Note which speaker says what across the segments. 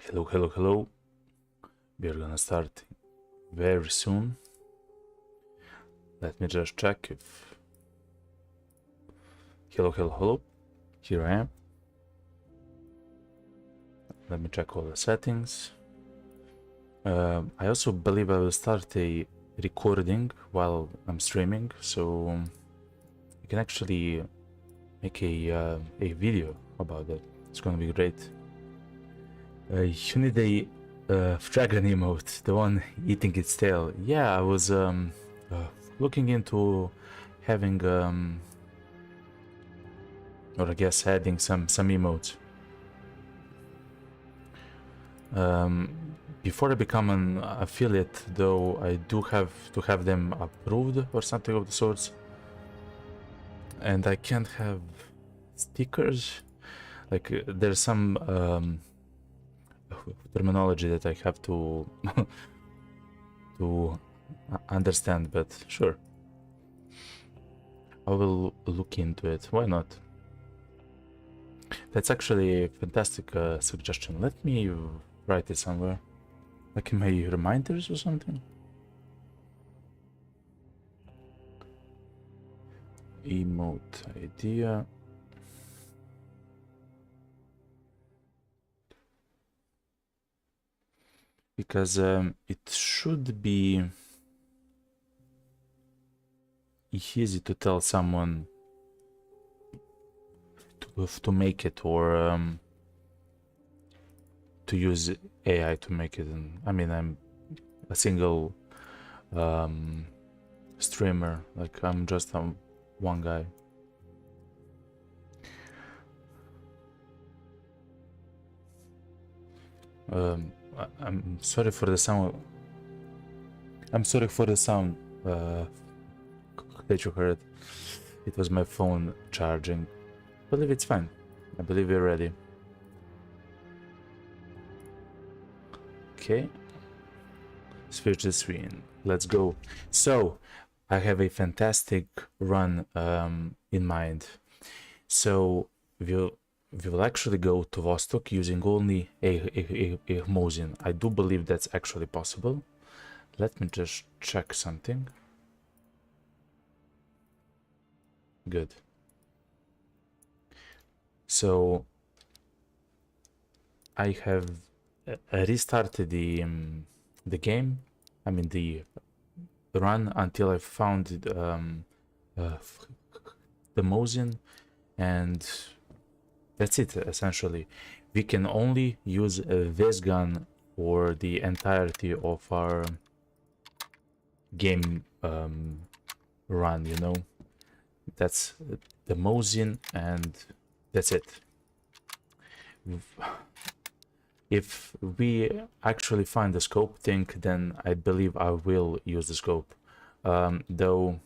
Speaker 1: Hello, hello, hello. We are gonna start very soon. Let me just check if... Hello, hello, hello. Here I am. Let me check all the settings. I also believe I will start a recording while I'm streaming, so you can actually make a video about it. It's gonna be great. You need a dragon emote, the one eating its tail. Yeah, I was looking into having or I guess adding some emotes. Before I become an affiliate, though, I do have to have them approved or something of the sorts, and I can't have stickers. Like there's some terminology that I have to to understand, but sure, I will look into it. Why not? That's actually a fantastic suggestion. Let me write it somewhere, like in my reminders or something. Emote idea. Because it should be easy to tell someone to make it, or to use AI to make it. And I mean, I'm a single streamer, like I'm just one guy. I'm sorry for the sound. I'm sorry for the sound that you heard. It was my phone charging. I believe it's fine. I believe we're ready. Okay. Switch the screen. Let's go. So, I have a fantastic run in mind. So, we will actually go to Vostok using only a Mosin. I do believe that's actually possible. Let me just check something. Good. So I have restarted the game. I mean the run until I found the Mosin, and that's it. Essentially, we can only use this gun for the entirety of our game run. You know, that's the Mosin, and that's it. If we actually find the scope thing, then I believe I will use the scope. Though,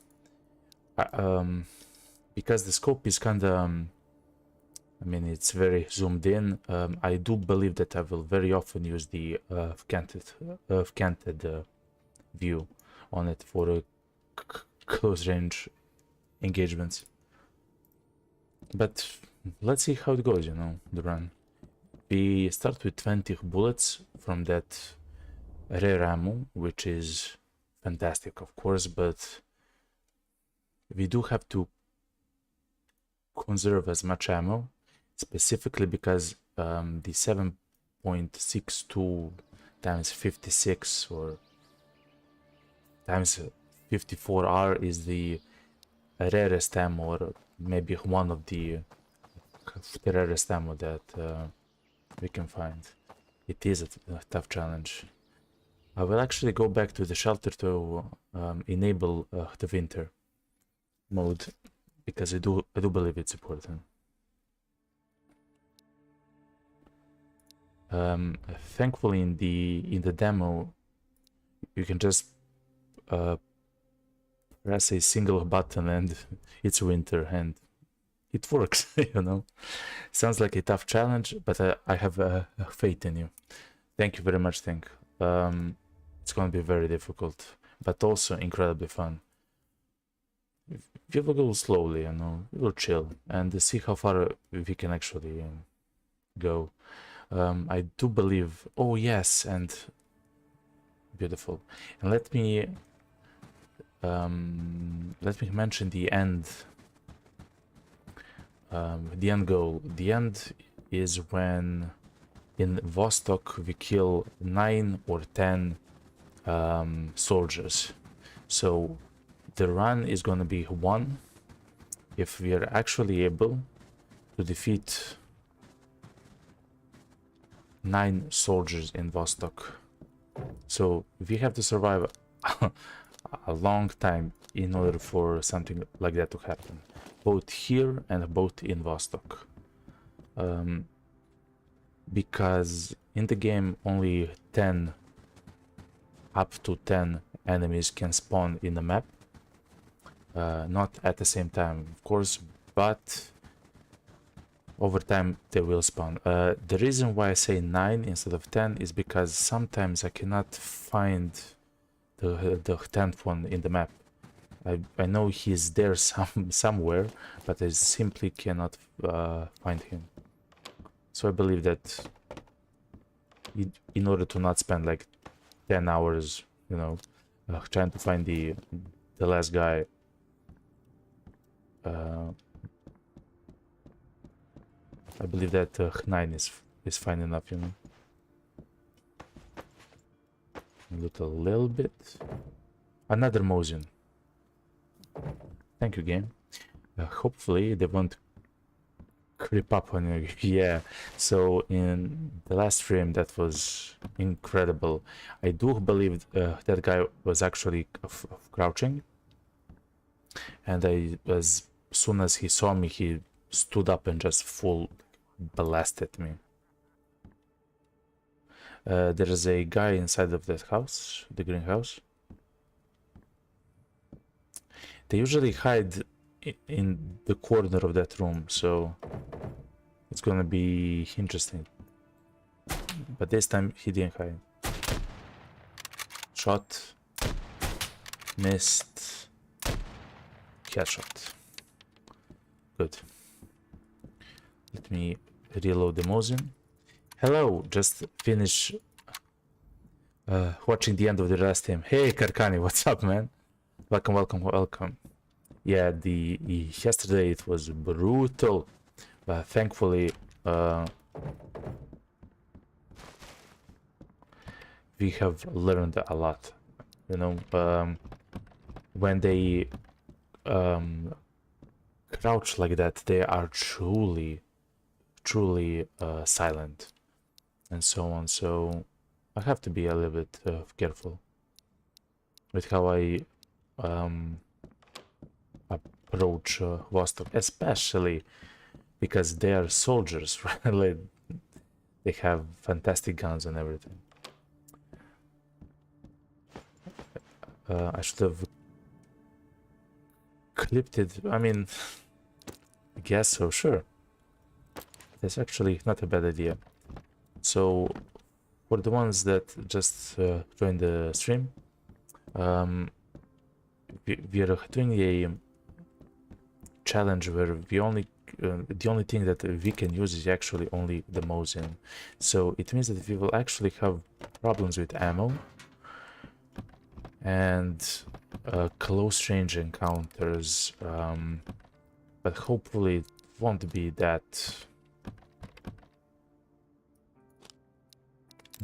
Speaker 1: because the scope is kind of, I mean, it's very zoomed in. I do believe that I will very often use the canted view on it for close range engagements. But let's see how it goes, you know, the run. We start with 20 bullets from that rare ammo, which is fantastic, of course, but we do have to conserve as much ammo, specifically because the 7.62 times 56 or times 54R is the rarest ammo, or maybe one of the rarest ammo that we can find. It is a tough challenge. I will actually go back to the shelter to enable the winter mode, because I do believe it's important. Thankfully, in the demo, you can just press a single button and it's winter, and it works. You know, sounds like a tough challenge, but I have faith in you. Thank you very much, Think. It's going to be very difficult, but also incredibly fun. We will go slowly, you know, we will chill and see how far we can actually go. I do believe. Oh yes, and beautiful. And let me mention the end. The end goal. The end is when in Vostok we kill 9 or 10 soldiers. So the run is gonna be 1 if we are actually able to defeat 9 soldiers in Vostok. So we have to survive a long time in order for something like that to happen, both here and both in Vostok. Because in the game only 10 up to 10 enemies can spawn in the map, not at the same time of course, but over time they will spawn. The reason why I say 9 instead of 10 is because sometimes I cannot find the 10th one in the map. I know he's there somewhere, but I simply cannot find him. So I believe that in order to not spend like 10 hours, you know, trying to find the last guy, I believe that 9 is fine enough, you know. Loot a little bit. Another Mosin. Thank you, game. Hopefully they won't creep up on you. Yeah, so in the last stream that was incredible. I do believe that guy was actually crouching, and as soon as he saw me, he stood up and just full blasted me. There is a guy inside of that house, the greenhouse. They usually hide in the corner of that room, so it's gonna be interesting. But this time he didn't hide. Shot, missed, headshot. Good. Let me reload the Mosin. Hello, just finish watching the end of the last team. Hey Karkani, what's up, man? Welcome, welcome, welcome. Yeah, yesterday it was brutal, but thankfully we have learned a lot. You know, when they crouch like that, they are truly silent and so on. So I have to be a little bit careful with how I approach Vostok, especially because they are soldiers, right? They have fantastic guns and everything. I should have clipped it. I mean, I guess so, sure. That's actually not a bad idea. So, for the ones that just joined the stream, we are doing a challenge where we only the only thing that we can use is actually only the Mosin. So it means that we will actually have problems with ammo and close range encounters, but hopefully it won't be that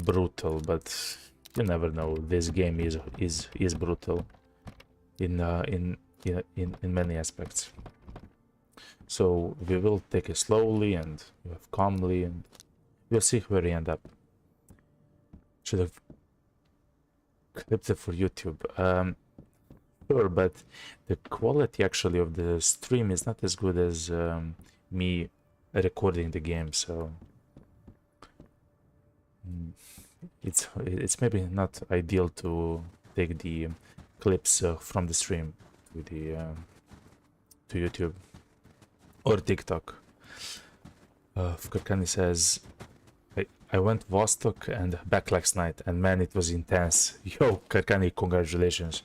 Speaker 1: brutal. But you never know. This game is brutal in many aspects. So we will take it slowly and calmly, and we'll see where we end up. Should have clipped it for YouTube. Sure, but the quality actually of the stream is not as good as me recording the game, so it's maybe not ideal to take the clips from the stream to the to YouTube or TikTok. Karkani says, I went Vostok and back last night, and man, it was intense. Yo, Karkani, congratulations.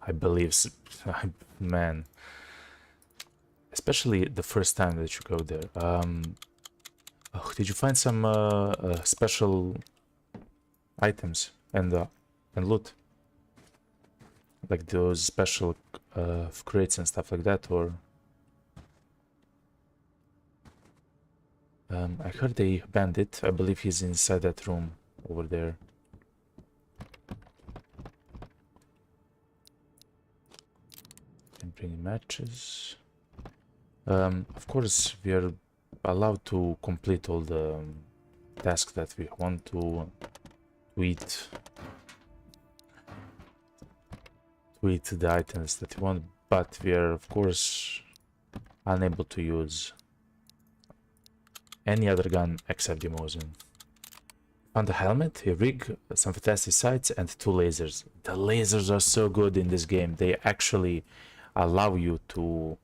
Speaker 1: I believe, man, especially the first time that you go there. Oh, did you find some special items and loot? Like those special crates and stuff like that, or I heard a bandit. I believe he's inside that room over there. And bring matches. Of course, we are allowed to complete all the tasks that we want to eat the items that we want, but we are of course unable to use any other gun except the Mosin. Found a helmet, a rig, some fantastic sights, and 2 lasers. The lasers are so good in this game. They actually allow you to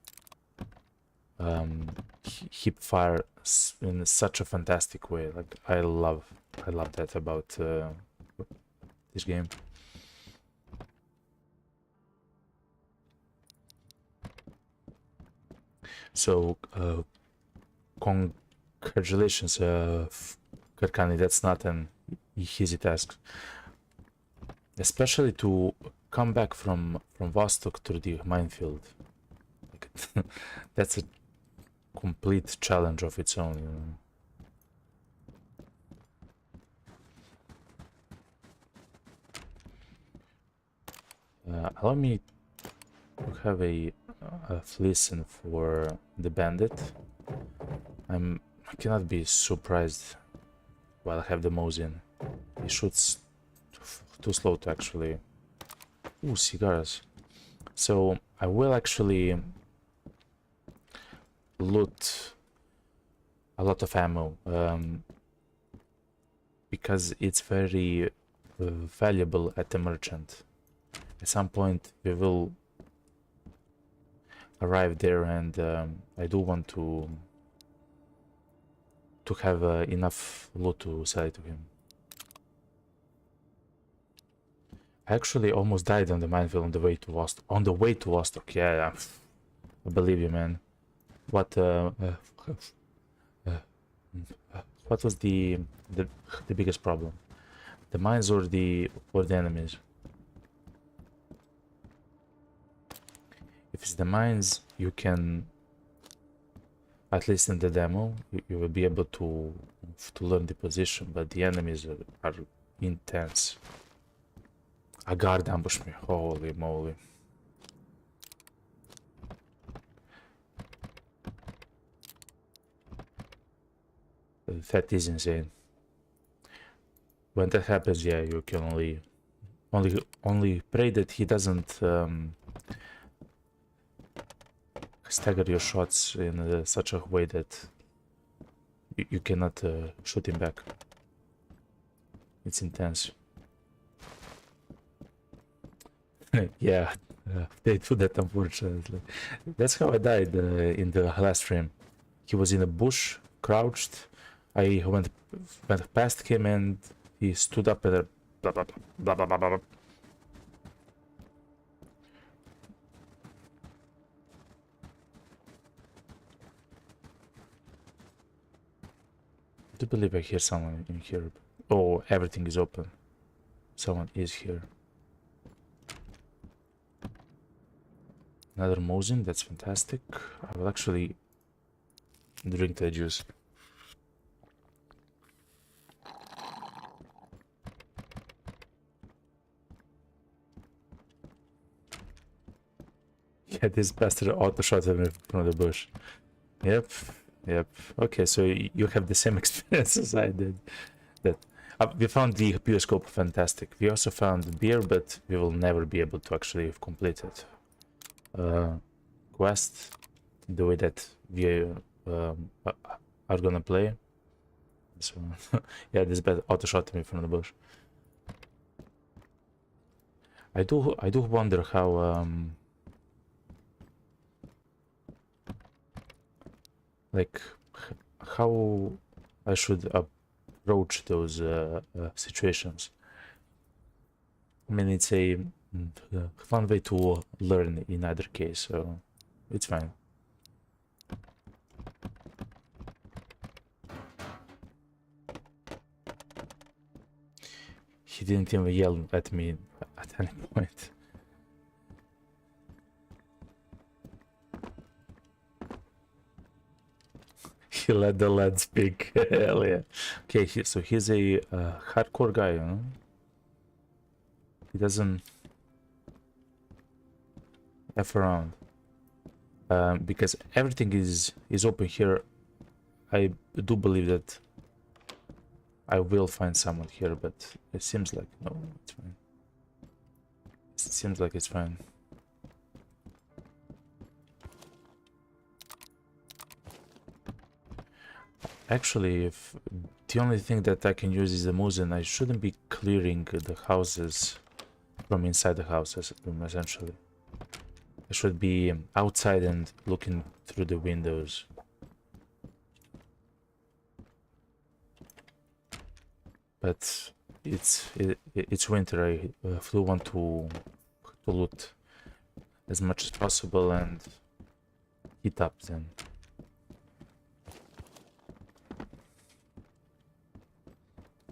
Speaker 1: hip fire in such a fantastic way. Like I love that about this game. So congratulations, Karkani. That's not an easy task, especially to come back from Vostok to the minefield. Like, that's a complete challenge of its own, you know. Allow me to have a listen for the bandit. I cannot be surprised while I have the Mosin. He shoots too slow to actually. Ooh, cigars. So I will actually loot a lot of ammo because it's very valuable at the merchant. At some point we will arrive there, and I do want to have enough loot to sell it to him. I actually almost died on the minefield on the way to Vostok. Yeah, I believe you, man. What was the biggest problem? The mines or the enemies? If it's the mines, you can, at least in the demo, you will be able to learn the position, but the enemies are intense. A guard ambushed me, holy moly. That is insane. When that happens, yeah, you can only pray that he doesn't stagger your shots in such a way that you cannot shoot him back. It's intense. Yeah, they do that, unfortunately. That's how I died in the last stream. He was in a bush, crouched. I went past him and he stood up and blah blah blah blah blah blah blah. I do believe I hear someone in here. Oh, everything is open. Someone is here. Another Mosin, that's fantastic. I will actually drink the juice. Yeah, this bastard auto-shot me from the bush. Yep. Okay, so you have the same experience as I did. That we found the bioscope fantastic. We also found beer, but we will never be able to actually complete it. Quest, the way that we are gonna play. So yeah, this bad auto-shot me from the bush. I do wonder how like how I should approach those situations. I mean, it's a fun way to learn in either case, so it's fine. He didn't even yell at me at any point. He let the lad speak. Hell yeah. Okay, so he's a hardcore guy, you know? He doesn't F around. Because everything is open here. I do believe that I will find someone here, but it seems like no, it's fine. It seems like it's fine. Actually, if the only thing that I can use is the Mosin, I shouldn't be clearing the houses from inside the houses, essentially. I should be outside and looking through the windows. But it's winter. I do want to loot as much as possible and heat up then.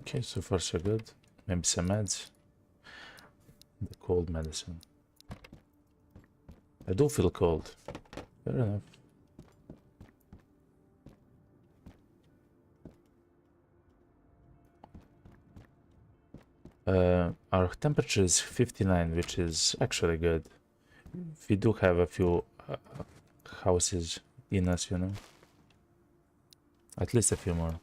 Speaker 1: Okay, so far so good. Maybe some meds. The cold medicine. I do feel cold. Fair enough. Our temperature is 59, which is actually good. We do have a few houses in us, you know. At least a few more.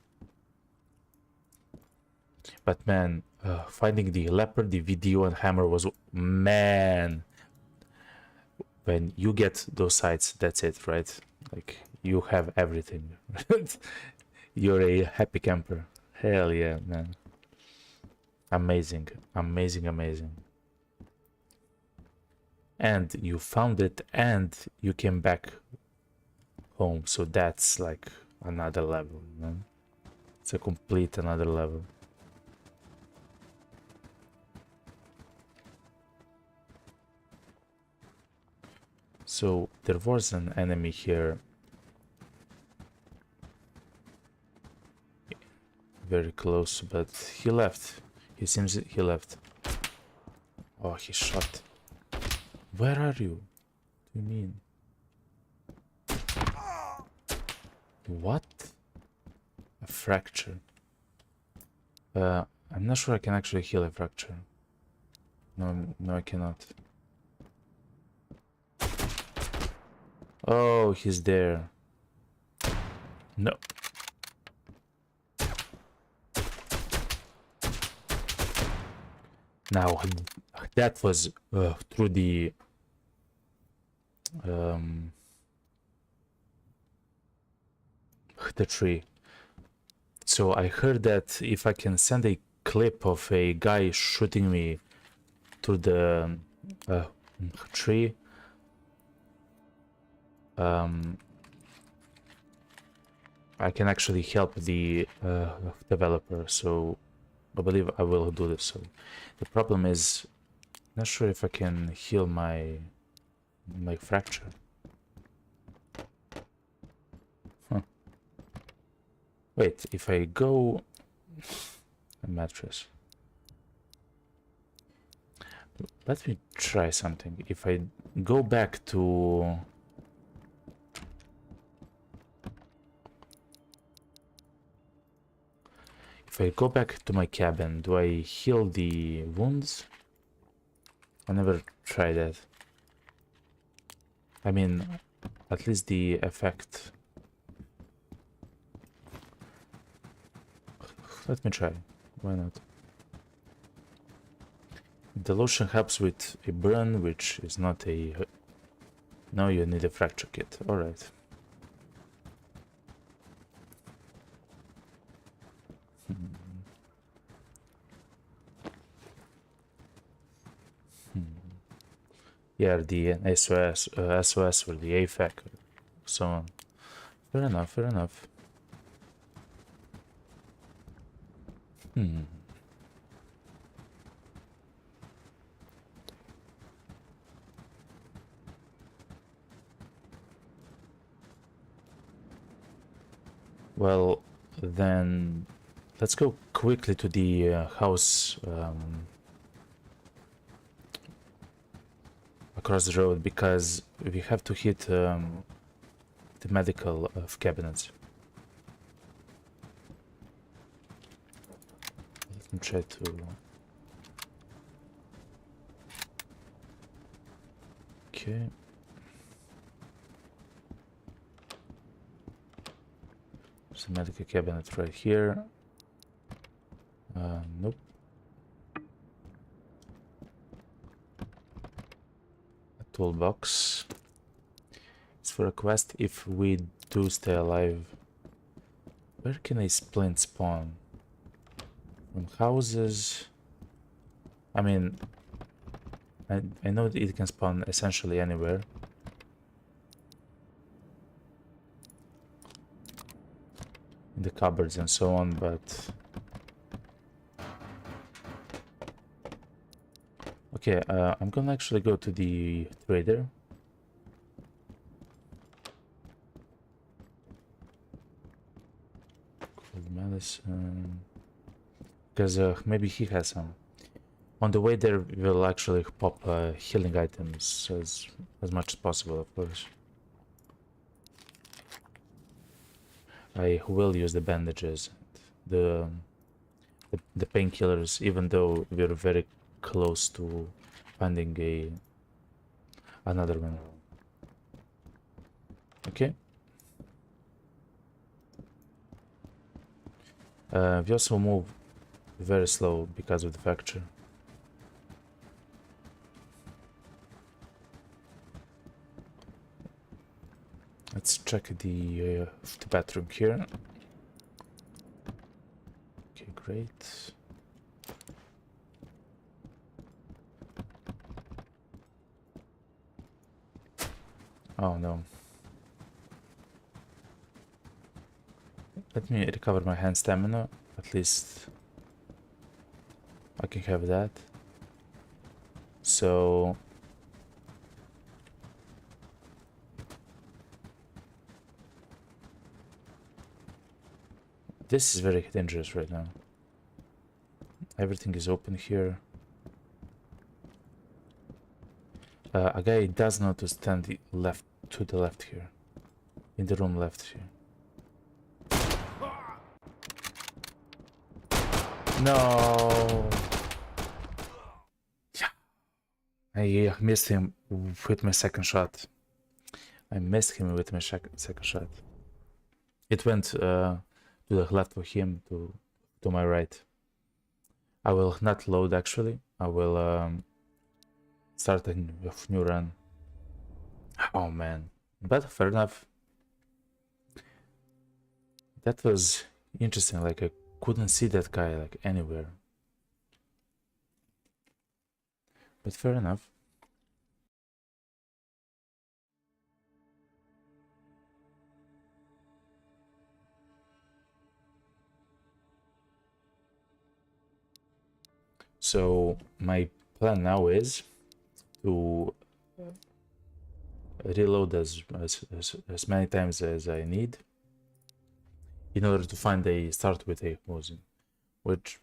Speaker 1: But man, finding the leopard, the video, and hammer was... Man! When you get those sites, that's it, right? Like, you have everything. You're a happy camper. Hell yeah, man. Amazing, amazing, amazing. And you found it and you came back home, so that's like another level, man. It's a complete another level. So there was an enemy here. Very close, but he left. He seems he left. Oh, he shot. Where are you? What do you mean? What? A fracture. I'm not sure I can actually heal a fracture. No, no, I cannot. Oh, he's there. No. Now, that was through the tree. So I heard that if I can send a clip of a guy shooting me through the tree, I can actually help the developer. So I believe I will do this. So the problem is, not sure if I can heal my fracture. Huh. Wait, if I go a mattress. Let me try something. If I go back to my cabin, do I heal the wounds? I never tried that. I mean, at least the effect. Let me try. Why not? The lotion helps with a burn, which is not a... No, you need a fracture kit. Alright. Yeah, the SOS or the AFAC, so on. Fair enough, fair enough. Well, then let's go quickly to the house across the road, because we have to hit the medical cabinets. Let me try to... Okay. There's a medical cabinet right here. Nope. A toolbox. It's for a quest. If we do stay alive, where can a splint spawn? From houses? I mean, I know that it can spawn essentially anywhere. In the cupboards and so on, but... Okay, I'm gonna actually go to the trader. Cold medicine. Because maybe he has some. On the way there, we'll actually pop healing items as much as possible, of course. I will use the bandages, the painkillers, even though we're very close to finding another one. Okay. We also move very slow because of the fracture. Let's check the bathroom here. Okay, great. Oh no. Let me recover my hand stamina. At least I can have that. So this is very dangerous right now. Everything is open here. A guy does not to stand to the left here. In the room left here. No. Yeah. I missed him with my second shot. I missed him with my second shot. It went to the left of him, to my right. I will not load actually. I will start a new run. Oh man. But fair enough. That was interesting. Like I couldn't see that guy like anywhere. But fair enough. So my plan now is to reload as many times as I need in order to find a start with a Mosin, which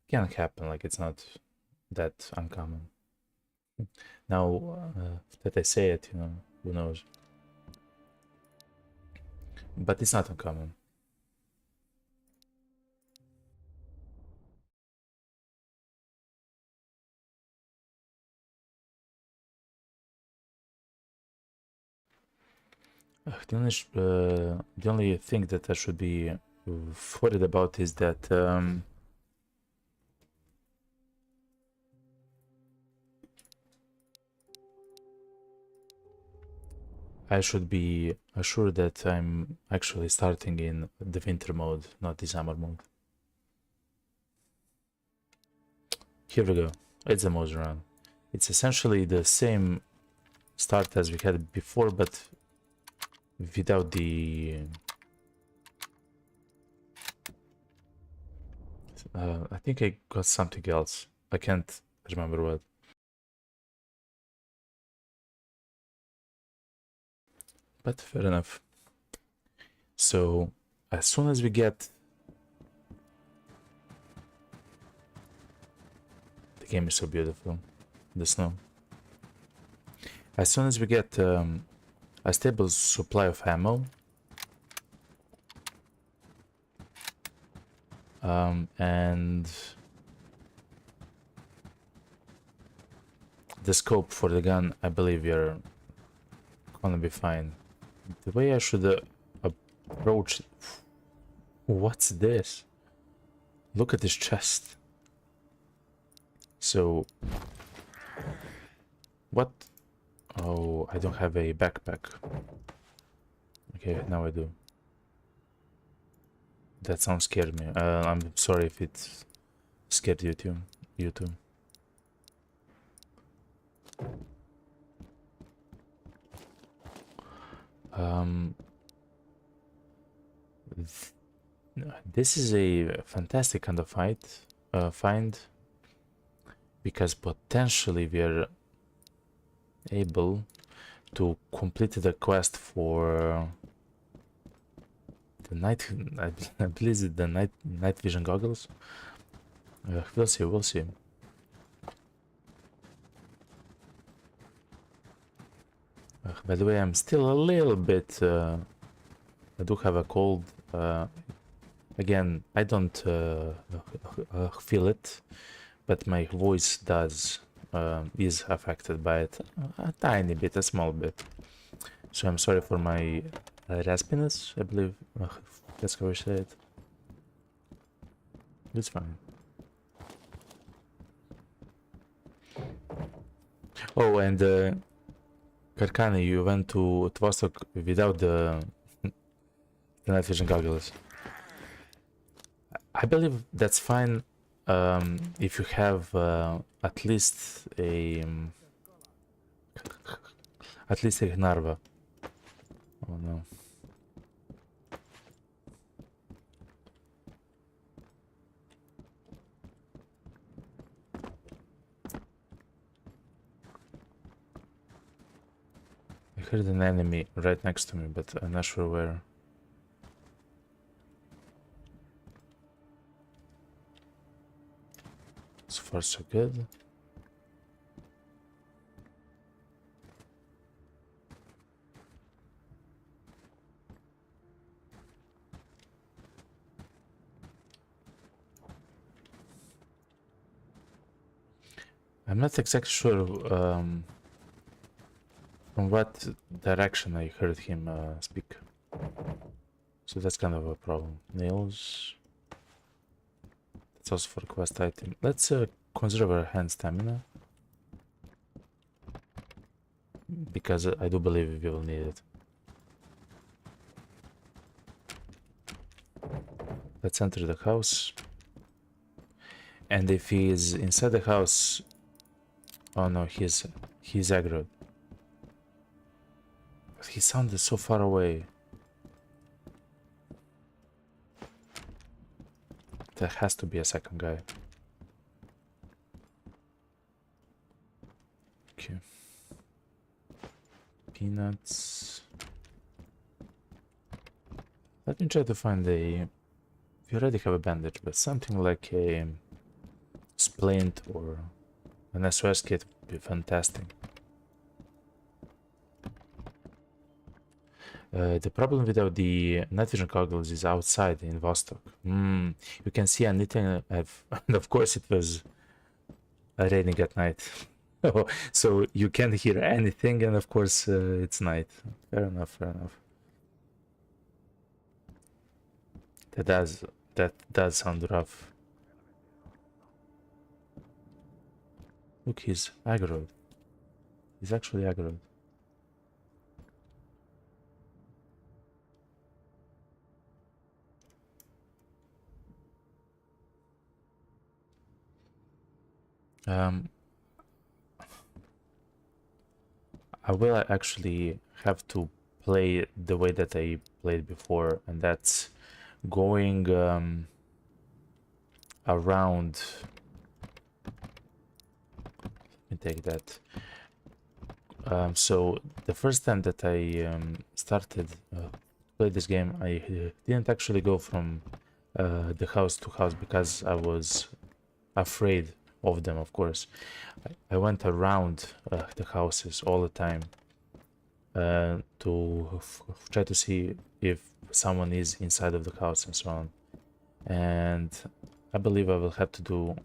Speaker 1: can happen. Like it's not that uncommon. Now that I say it, you know, who knows? But it's not uncommon. The only thing that I should be worried about is that I should be assured that I'm actually starting in the winter mode, not the summer mode. Here we go. It's the Mosin run. It's essentially the same start as we had before, but without the I think I got something else. I can't remember what. But fair enough. So as soon as we get game is so beautiful. The snow. As soon as we get a stable supply of ammo, and the scope for the gun, I believe we're gonna be fine. The way I should approach... What's this? Look at this chest. So... What? Oh, I don't have a backpack. Okay, now I do. That sound scared me. I'm sorry if it scared you too. You too. This is a fantastic kind of find, because potentially we are able to complete the quest for the I believe it's the night vision goggles. We'll see, we'll see. By the way, I'm still a little bit I do have a cold. Again, I don't feel it, but my voice does is affected by it a tiny bit, a small bit. So I'm sorry for my raspiness, I believe that's how I say it. It's fine. Oh, and Karkani, you went to Vostok without the night vision goggles. I believe that's fine if you have at least a Narva. Oh no. I heard an enemy right next to me, but I'm not sure where. So far so good. I'm not exactly sure from what direction I heard him speak. So that's kind of a problem. Nails. That's also for quest item. Let's conserve our hand stamina, because I do believe we will need it. Let's enter the house. And if he is inside the house... Oh no, he's aggroed. But he sounded so far away. There has to be a second guy. Okay. Peanuts. Let me try to find a... We already have a bandage, but something like a splint or an SOS kit would be fantastic. The problem without the night vision goggles is outside in Vostok. You can see anything, and of course it was raining at night. So you can't hear anything, and of course it's night. Fair enough, fair enough. That does sound rough. Look, he's aggroed. He's actually aggroed. I will actually have to play the way that I played before, and that's going around. Let me take that. So the first time that I started play this game, I didn't actually go from the house to house because I was afraid of them, of course. I went around the houses all the time to try to see if someone is inside of the house and so on. And I believe I will have to do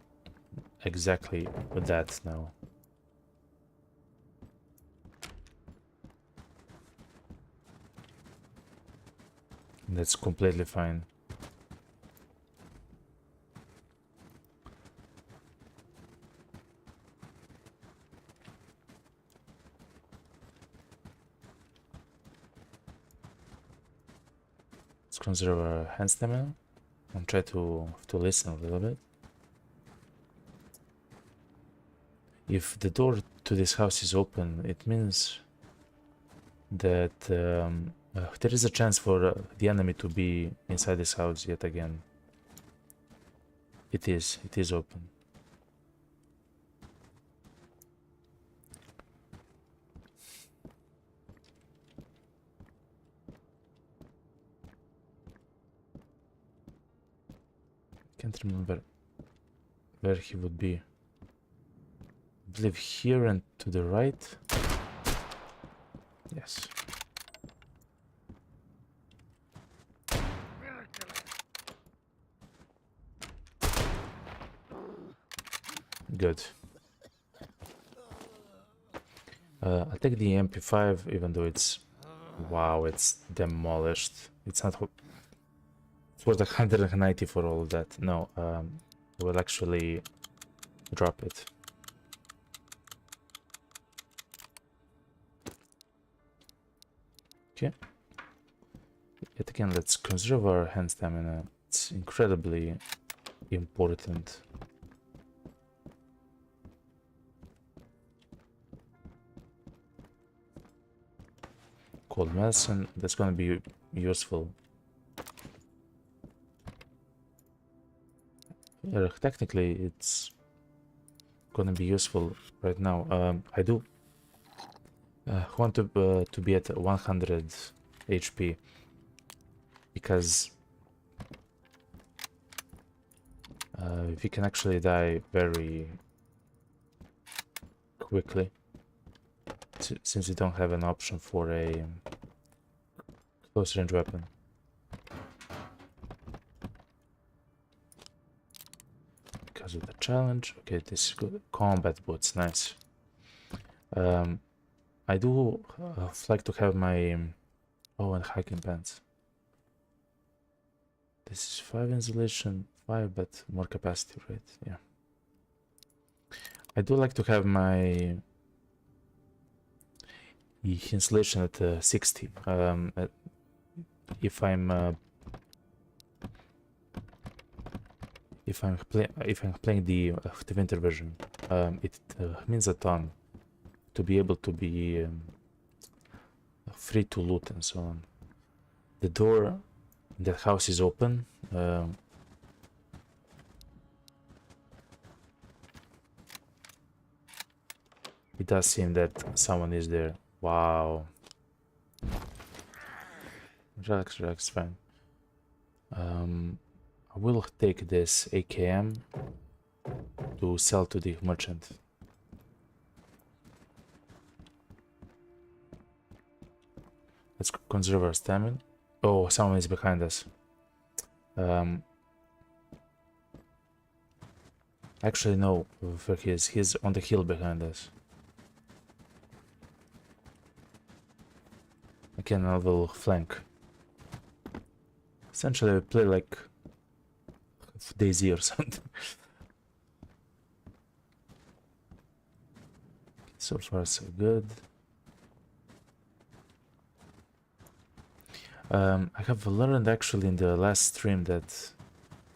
Speaker 1: exactly that now. That's completely fine. Let's conserve our hand stamina and try to listen a little bit. If the door to this house is open, it means that there is a chance for the enemy to be inside this house yet again. It is open. Can't remember where he would be. I believe here and to the right. Yes. Good. I'll take the MP5, even though it's... Wow, it's demolished. It's not... It's worth 190 for all of that. No, we'll actually drop it. Okay. Yet again, let's conserve our hand stamina. It's incredibly important. Cold medicine, that's gonna be useful. Yeah, technically it's gonna be useful right now. I do want to be at 100 HP because we can actually die very quickly since we don't have an option for a close range weapon. Because of the challenge. Okay, this is good. Combat boots, nice. I do like to have my oh, and hiking pants. This is 5 insulation, 5, but more capacity, right? Yeah. I do like to have my insulation at 60. If I'm playing the winter version, it means a ton to be able to be free to loot and so on. The door in that house is open. It does seem that someone is there. Wow. Relax, fine. I will take this AKM to sell to the merchant. Let's conserve our stamina. Oh, someone is behind us. Actually, no, where he is. He's on the hill behind us. Again, I will flank. Essentially, I play like DayZ or something. So far, so good. I have learned actually in the last stream that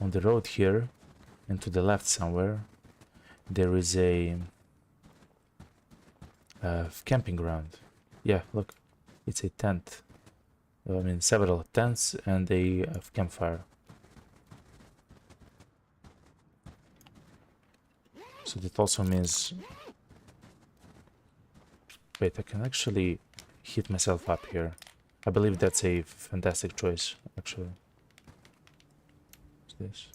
Speaker 1: on the road here and to the left somewhere there is a camping ground. Yeah, look, it's a tent. I mean, several tents and a campfire. So that also means... Wait, I can actually hit myself up here. I believe that's a fantastic choice, actually. What's this?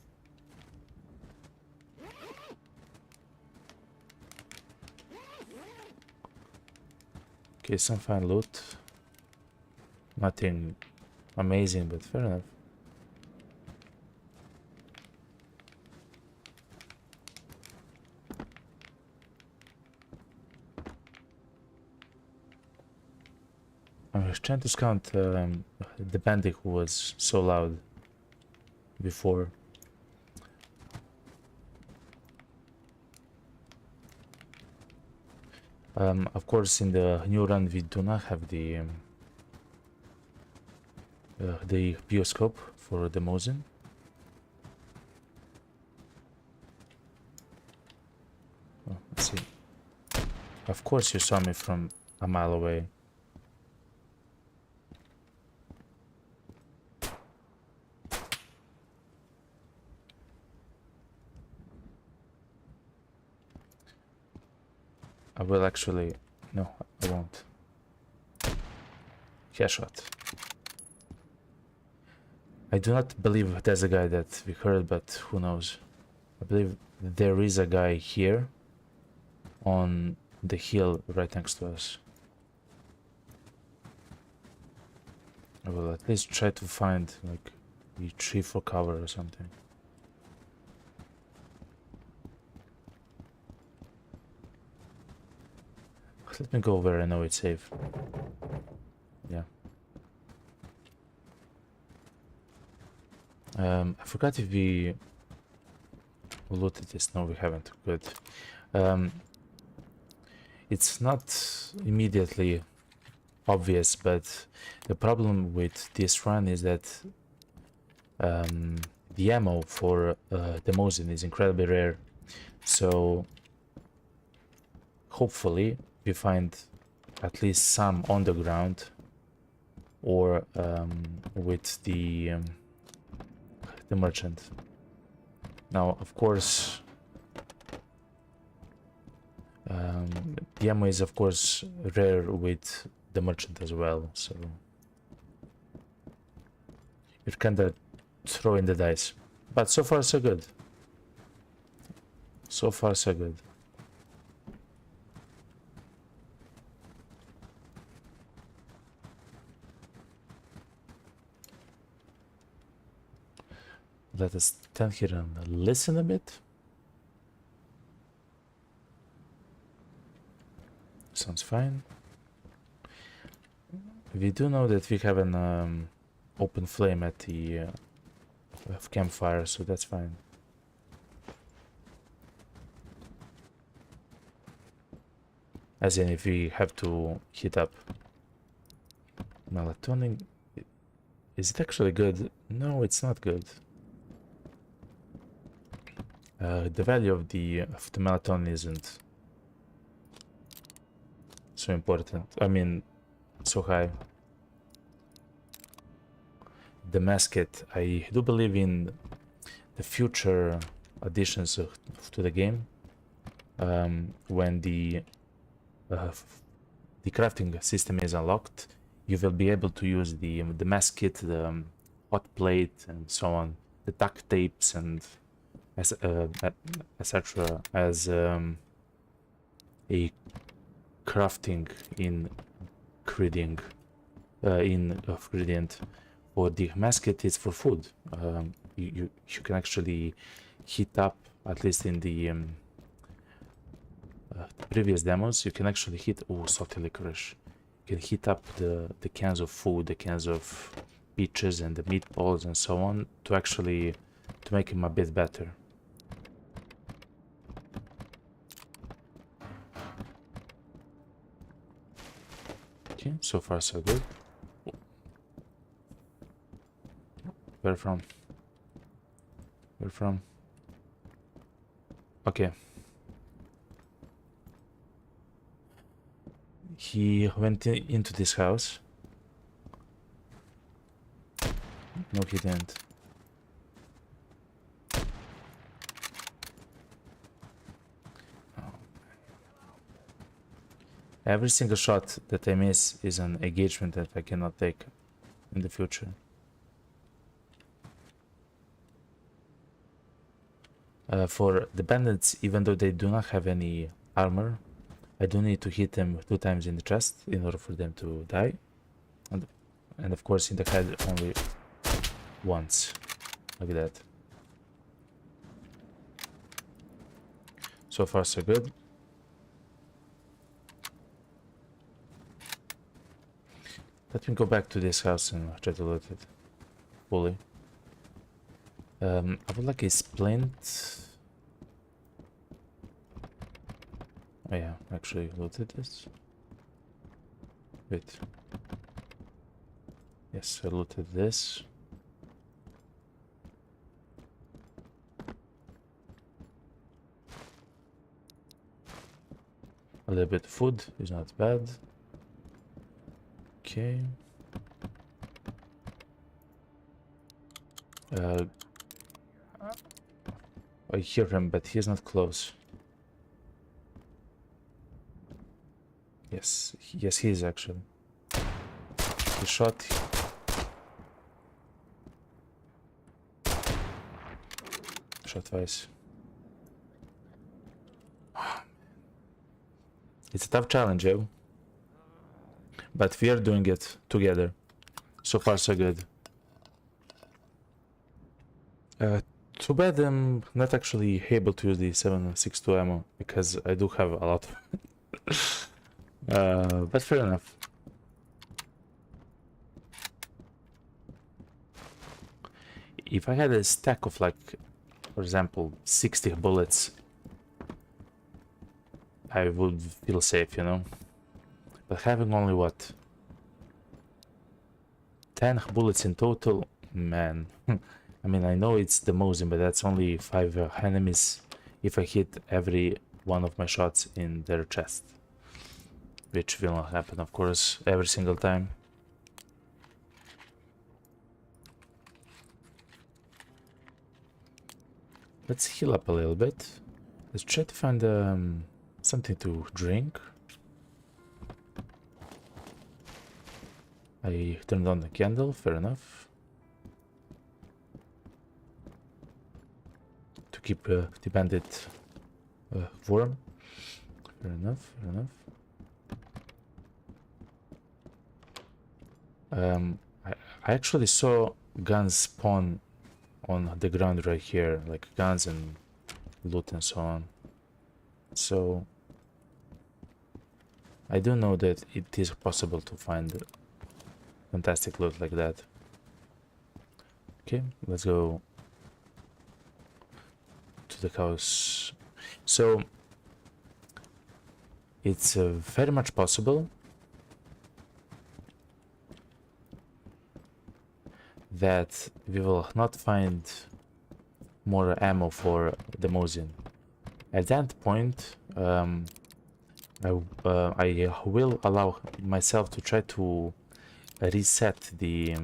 Speaker 1: Okay, some fine loot. Nothing amazing, but fair enough. I was trying to scout the bandit who was so loud before. Of course, in the new run, we do not have the bioscope for the Mosin. Oh, let's see. Of course, you saw me from a mile away. I will actually... No, I won't. Headshot. I do not believe there's a guy that we heard, but who knows. I believe there is a guy here on the hill right next to us. I will at least try to find like a tree for cover or something. Let me go where I know it's safe. Yeah. I forgot if we looted this. No, we haven't. Good. It's not immediately obvious, but the problem with this run is that the ammo for the Mosin is incredibly rare. So hopefully we find at least some on the ground or with the merchant. Now, of course, the ammo is of course rare with the merchant as well, so you're kinda throwing the dice. But so far so good. So far so good. Let us stand here and listen a bit. Sounds fine. We do know that we have an open flame at the campfire, so that's fine. As in, if we have to heat up. Melatonin, is it actually good? No, it's not good. The value of the melatonin isn't so important. I mean, so high. The masket, I do believe in the future additions to the game, when the crafting system is unlocked, you will be able to use the mask kit, the hot plate, and so on, the duct tapes, and etc. as a crafting ingredient. For the mask kit, it's for food. You can actually heat up, at least in the previous demos, you can actually heat... Oh, salty licorice. You can heat up the cans of food, the cans of peaches and the meatballs and so on, to actually make them a bit better. Okay, so far so good. Where from? Where from? Okay. He went into this house. No, he didn't. Every single shot that I miss is an engagement that I cannot take in the future. For the bandits, even though they do not have any armor, I do need to hit them 2 times in the chest in order for them to die. And of course in the head only once. Like that. So far so good. Let me go back to this house and try to loot it fully. I would like a splint. Oh yeah, actually looted this. Wait. Yes, I looted this. A little bit of food is not bad. Okay. I hear him, but he's not close. Yes, yes, he is actually. He shot. Shot twice. It's a tough challenge, yo. But we are doing it together. So far, so good. Too bad I'm not actually able to use the 7.62 ammo because I do have a lot. But fair enough. If I had a stack of, like, for example, 60 bullets, I would feel safe, you know. But having only what? 10 bullets in total? Man. I mean, I know it's the Mosin, but that's only 5 enemies if I hit every one of my shots in their chest. Which will not happen, of course, every single time. Let's heal up a little bit. Let's try to find something to drink. I turned on the candle, fair enough. To keep the bandit warm. Fair enough, fair enough. I actually saw guns spawn on the ground right here, like guns and loot and so on. So I do know that it is possible to find fantastic loot like that. Okay, let's go to the house. So it's very much possible that we will not find more ammo for the Mosin. At that point, I will allow myself to try to reset the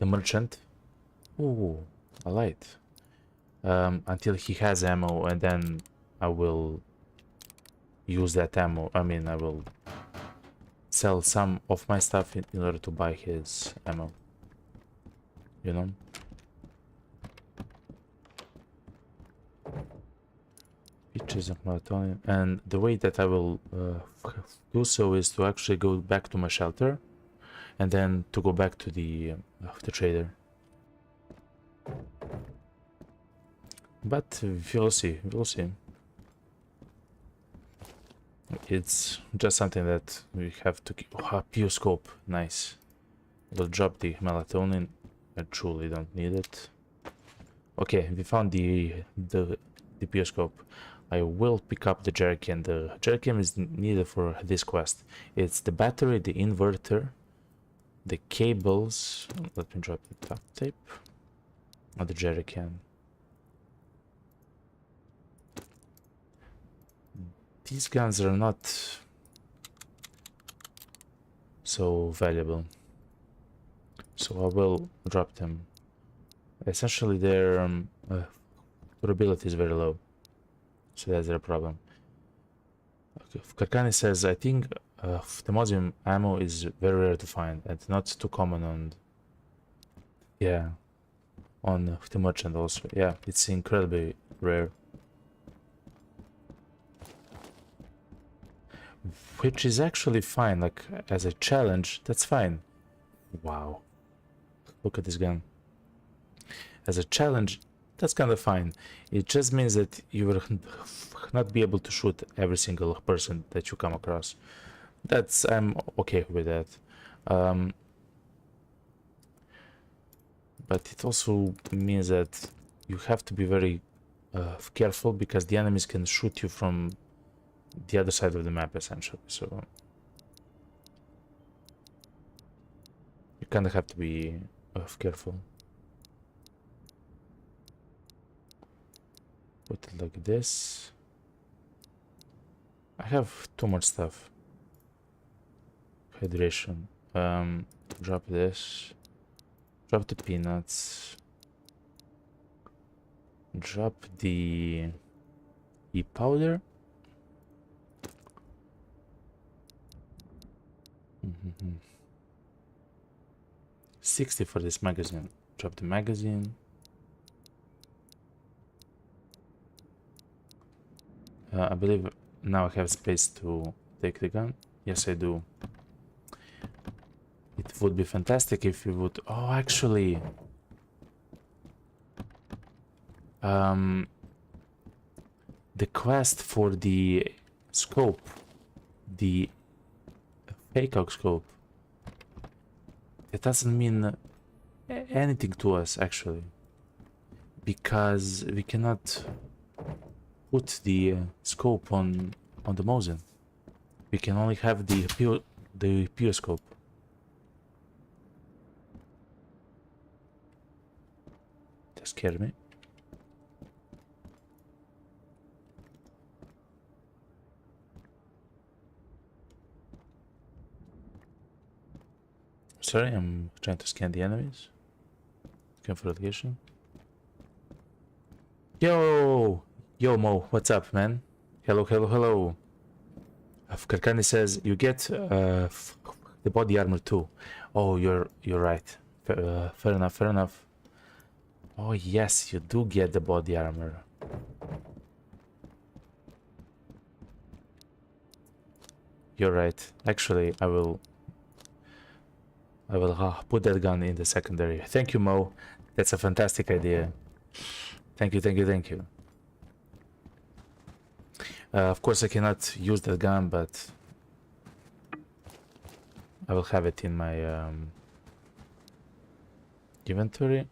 Speaker 1: merchant. Ooh, a light. Until he has ammo, and then I will use that ammo. I mean, I will sell some of my stuff in order to buy his ammo. You know? Features of melatonin. And the way that I will do so is to actually go back to my shelter and then to go back to the trader. But we'll see, we'll see. It's just something that we have to keep. Oh, PO scope, nice. We'll drop the melatonin. I truly don't need it. Okay, we found the PO scope. I will pick up the jerrycan. The jerrycan is needed for this quest. It's the battery, the inverter, the cables. Let me drop the top tape. And the jerrycan. These guns are not so valuable, so I will drop them. Essentially, their durability is very low, so that's their problem. Okay. Karkani says, I think the Mosin ammo is very rare to find and not too common on, yeah, on the merchant also. Yeah, it's incredibly rare. which is actually fine. Like as a challenge, that's fine. Wow, look at this gun. As a challenge, that's kind of fine. It just means that you will not be able to shoot every single person that you come across. I'm okay with that. But it also means that you have to be very careful, because the enemies can shoot you from the other side of the map, essentially. So you kind of have to be careful. Put it like this. I have too much stuff. Hydration. Drop this. Drop the peanuts. Drop the e-powder. 60 for this magazine. Drop the magazine. I believe now I have space to take the gun. Yes, I do. It would be fantastic if you would... Oh, actually... the quest for the scope, the fake scope, it doesn't mean anything to us, actually, because we cannot put the scope on the Mosin. We can only have the pure scope. That scared me. Sorry, I'm trying to scan the enemies. Looking for location. Yo, Mo, what's up, man? Hello. Karkani says you get the body armor too. Oh, you're right. Fair enough. Oh yes, you do get the body armor. You're right. Actually, I will put that gun in the secondary. Thank you, Mo. That's a fantastic idea. Thank you. Of course, I cannot use that gun, but I will have it in my inventory.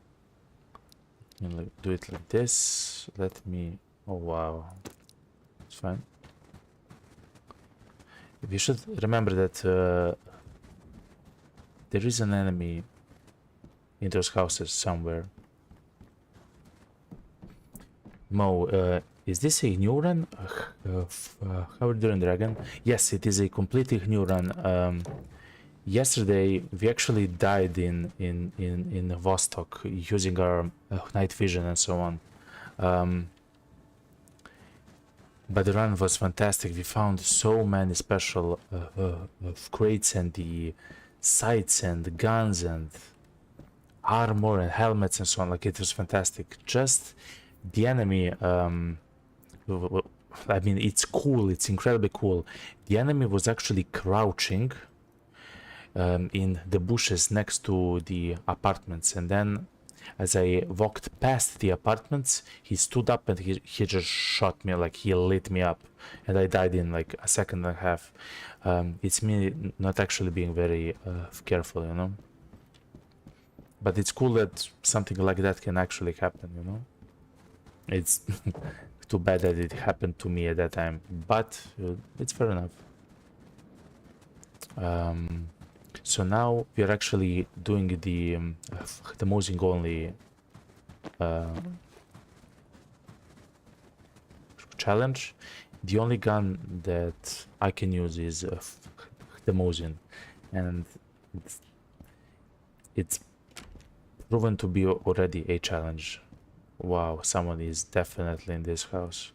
Speaker 1: And do it like this. Let me... Oh, wow. It's fine. You should remember that there is an enemy in those houses somewhere. Mo, is this a new run? How are you doing, Dragon? Yes, it is a completely new run. Yesterday we actually died in Vostok using our night vision and so on. But the run was fantastic. We found so many special crates and the sights and guns and armor and helmets and so on. Like, it was fantastic. Just the enemy, I mean, it's cool. It's incredibly cool. The enemy was actually crouching in the bushes next to the apartments, and then as I walked past the apartments, he stood up and he just shot me. Like, he lit me up, and I died in like a second and a half. It's me not actually being very careful, you know. But it's cool that something like that can actually happen, you know. It's too bad that it happened to me at that time, but it's fair enough. So now we are actually doing the MosinOnly challenge. The only gun that I can use is the Mosin, and it's proven to be already a challenge. Wow, someone is definitely in this house.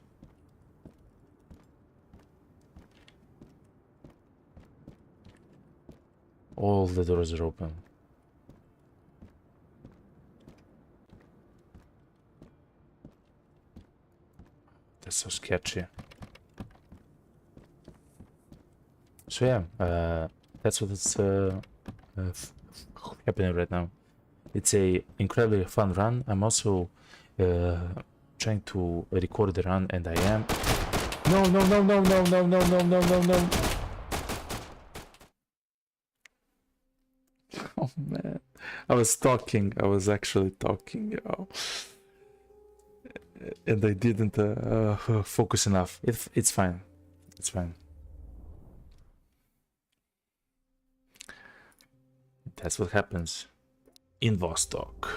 Speaker 1: All the doors are open. That's so sketchy. So yeah, that's what's happening right now. It's a incredibly fun run. I'm also trying to record the run, and I am. No, no, no, no, no, no, no, no, no, no, no. Oh man, I was talking. I was actually talking, and I didn't focus enough. It's fine. It's fine. That's what happens in Vostok.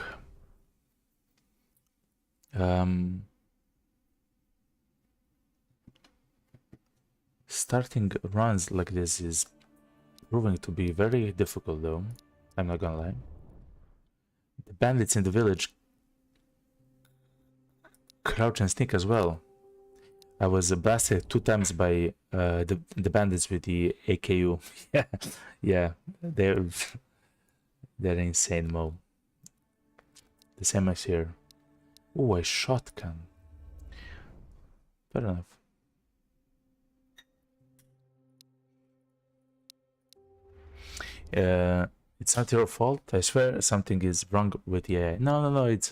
Speaker 1: Starting runs like this is proving to be very difficult, though. I'm not gonna lie. The bandits in the village crouch and sneak as well. I was blasted 2 times by the bandits with the AKU. Yeah, yeah, they're insane, Mo. The same as here. Oh, a shotgun. Fair enough. It's not your fault. I swear something is wrong with the AI. No, no, no. It's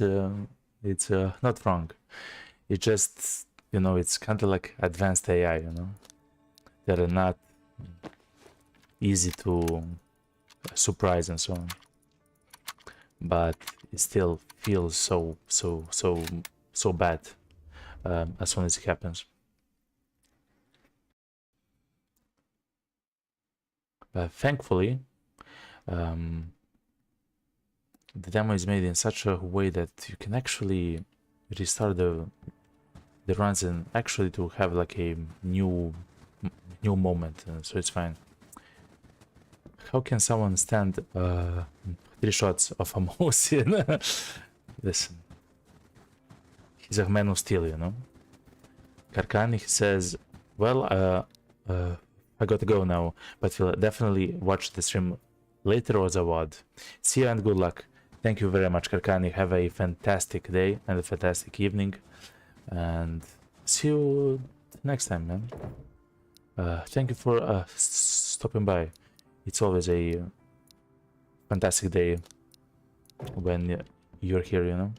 Speaker 1: not wrong. It just, you know, it's kind of like advanced AI, you know, that are not easy to surprise and so on. But it still feels so bad as soon as it happens. But thankfully, the demo is made in such a way that you can actually restart the runs and actually to have like a new moment, so it's fine. How can someone stand 3 shots of a Mosin? Listen, he's a man of steel, you know. Karkani says, well, I gotta go now, but we'll definitely watch the stream later or Zawad. See you and good luck. Thank you very much, Karkani. Have a fantastic day and a fantastic evening, and see you next time, man. Thank you for stopping by. It's always a fantastic day when you're here, you know.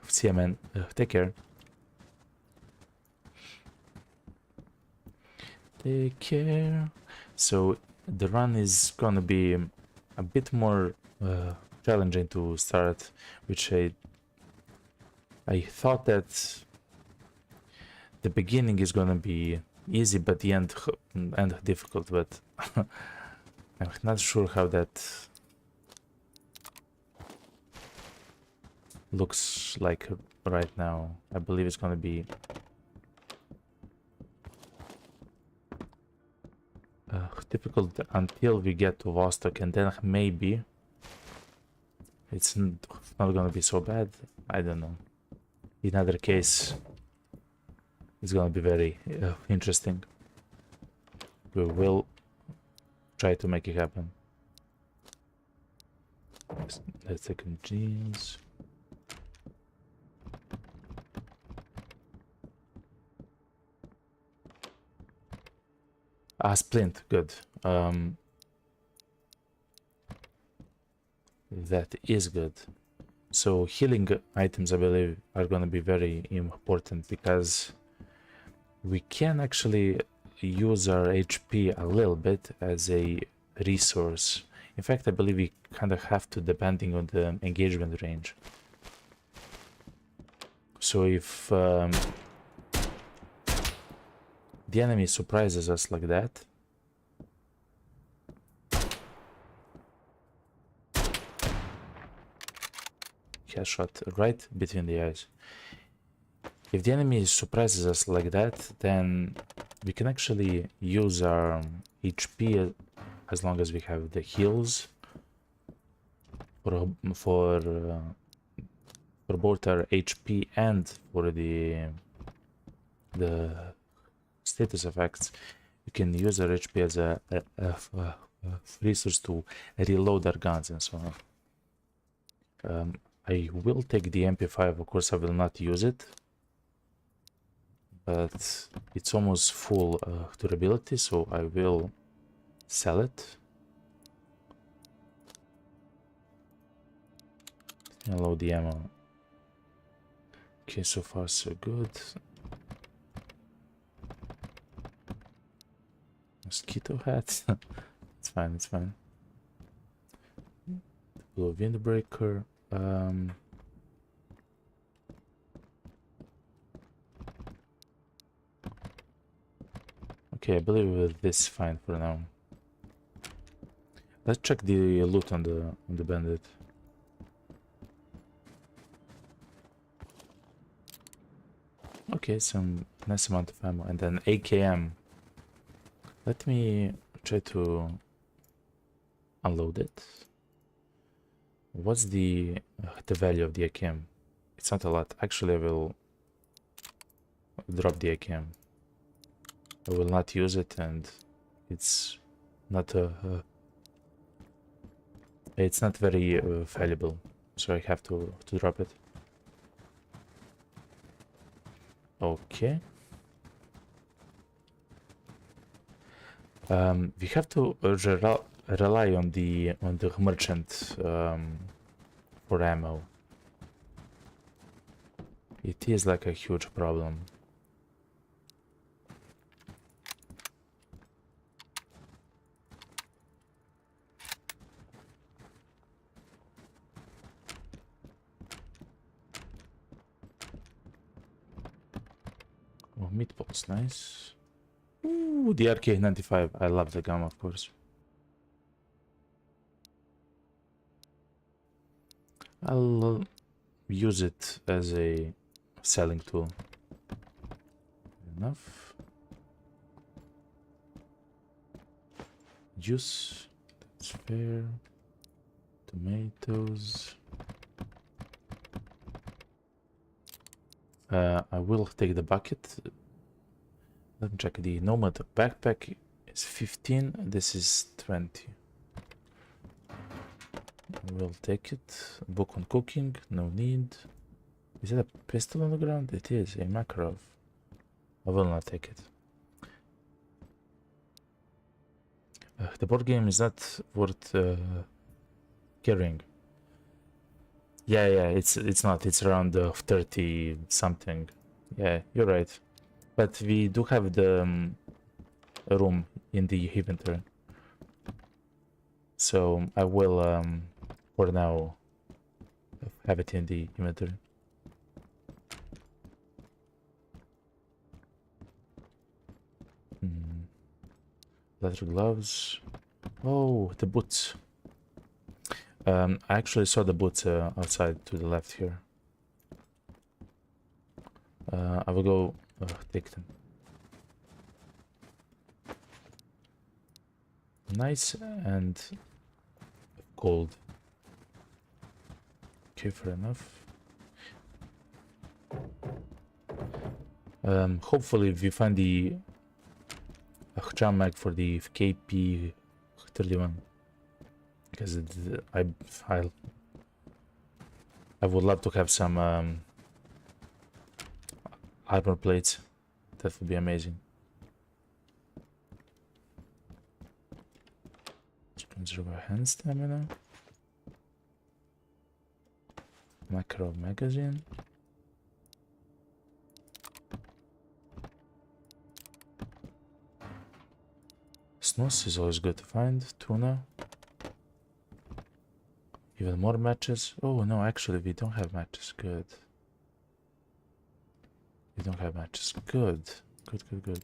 Speaker 1: See ya, man. Take care. Take care. So the run is gonna be a bit more challenging to start, which I thought that the beginning is gonna be easy, but the end difficult. But I'm not sure how that looks like right now. I believe it's gonna be difficult until we get to Vostok, and then maybe it's not gonna be so bad. I don't know. In other case, it's gonna be very interesting. We will try to make it happen. Let's take jeans. Ah, splint, good. That is good. So healing items, I believe, are gonna be very important because we can actually use our HP a little bit as a resource. In fact, I believe we kind of have to, depending on the engagement range. So if the enemy surprises us like that, headshot right between the eyes. If the enemy surprises us like that, then we can actually use our HP as long as we have the heals for both our HP and for the status effects. We can use our HP as a resource to reload our guns and so on. I will take the MP5, of course I will not use it, but it's almost full durability, so I will sell it. And load the ammo. Okay, so far so good. Mosquito hat. It's fine, it's fine. Blue windbreaker. Okay, I believe this is fine for now. Let's check the loot on the bandit. Okay, some nice amount of ammo and then AKM. Let me try to unload it. What's the value of the AKM? It's not a lot. Actually, I will drop the AKM. I will not use it, and it's not very valuable, so I have to drop it. Okay. We have to rely on the merchant for ammo. It is like a huge problem. Oh, meatballs, nice. Ooh, the RK95. I love the gun, of course. I'll use it as a selling tool. Enough. Juice. That's fair. Tomatoes. I will take the bucket. Let me check the nomad backpack is 15. This is 20. I will take it. Book on cooking, no need. Is it a pistol on the ground? It is a Makarov. I will not take it. The board game is not worth carrying. Yeah, it's not. It's around 30 something. Yeah, you're right. But we do have the room in the inventory. So I will, for now, have it in the inventory. Leather gloves. Oh, the boots. I actually saw the boots outside to the left here. I will go take them. Nice and cold. Okay, fair enough. Hopefully we find the jam mag for the KP31, because I would love to have some armor plates. That would be amazing. Conserve our hand stamina. Macro magazine. Snus is always good to find. Tuna. Even more matches. Oh no, actually we don't have matches. Good. We don't have matches. Good. Good.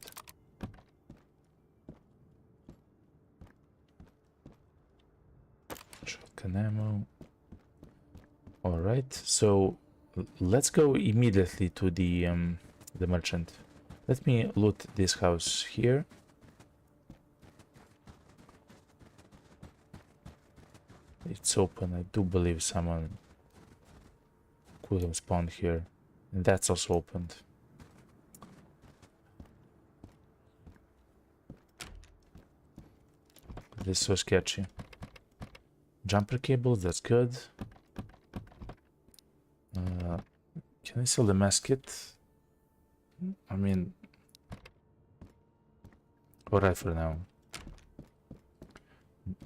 Speaker 1: Shotgun ammo. Alright, so let's go immediately to the merchant. Let me loot this house here. It's open. I do believe someone could have spawned here. And that's also opened. This is so sketchy. Jumper cables, that's good. Can I sell the mess kit? I mean, alright for now.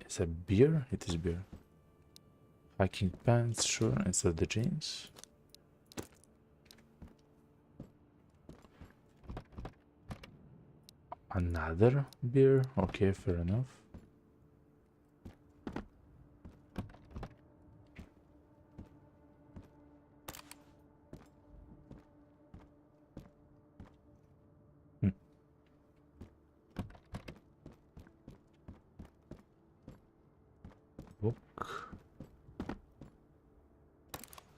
Speaker 1: Is it beer? It is beer. Hiking pants, sure, instead of the jeans. Another beer? Okay, fair enough. Book.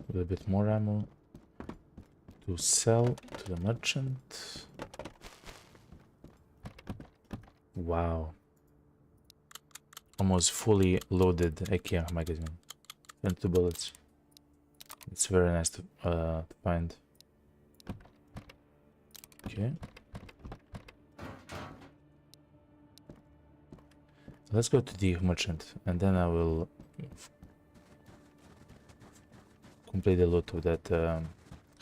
Speaker 1: A little bit more ammo to sell to the merchant. Wow. Almost fully loaded AK magazine. 22 bullets. It's very nice to find. Okay. Let's go to the merchant, and then I will complete the loot of that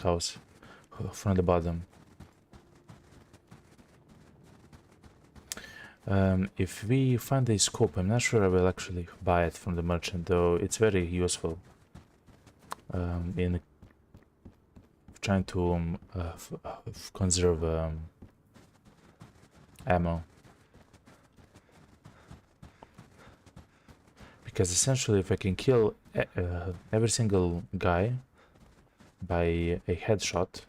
Speaker 1: house from the bottom. If we find a scope, I'm not sure I will actually buy it from the merchant, though it's very useful in trying to conserve ammo. Because essentially, if I can kill every single guy by a headshot,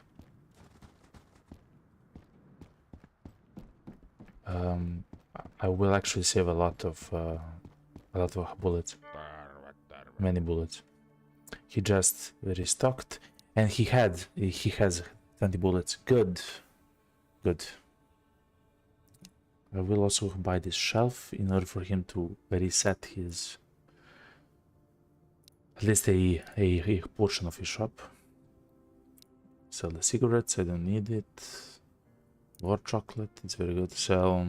Speaker 1: I will actually save a lot of bullets, many bullets. He just restocked, and he has 20 bullets. Good, good. I will also buy this shelf in order for him to reset his, at least a portion of his shop. Sell the cigarettes, I don't need it. War chocolate, it's very good to sell.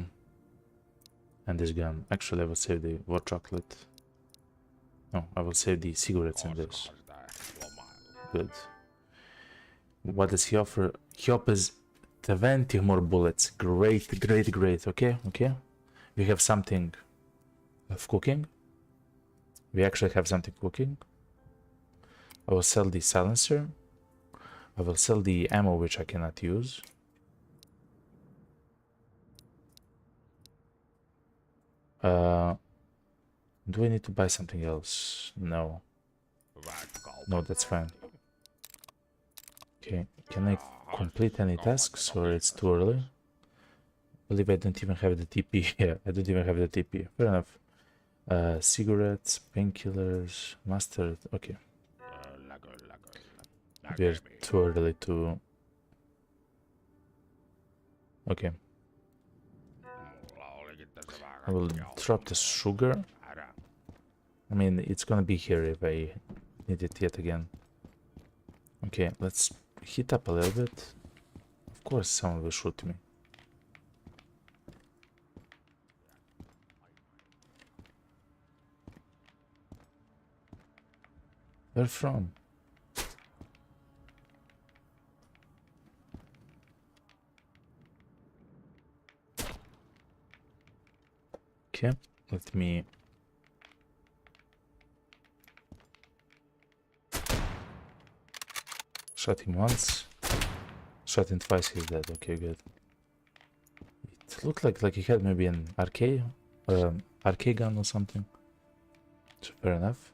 Speaker 1: And this gun. Actually, I will save the war chocolate. No, I will save the cigarettes in this. Good. What does he offer? He offers 20 more bullets. Great, great, great. Okay, okay. We have something of cooking. We actually have something cooking. I will sell the silencer. I will sell the ammo, which I cannot use. Do I need to buy something else? No. No, that's fine. Okay, can I complete any tasks or it's too early? I believe I don't even have the TP. Yeah, I don't even have the TP. Fair enough. Cigarettes, painkillers, mustard. Okay. We're too early to... Okay. I will drop the sugar. I mean, it's gonna be here if I need it yet again. Okay, let's heat up a little bit. Of course, someone will shoot me. Where from? Okay, let me... Shot him once. Shot him twice, he's dead. Okay, good. It looked like he had maybe an arcade gun or something. So fair enough.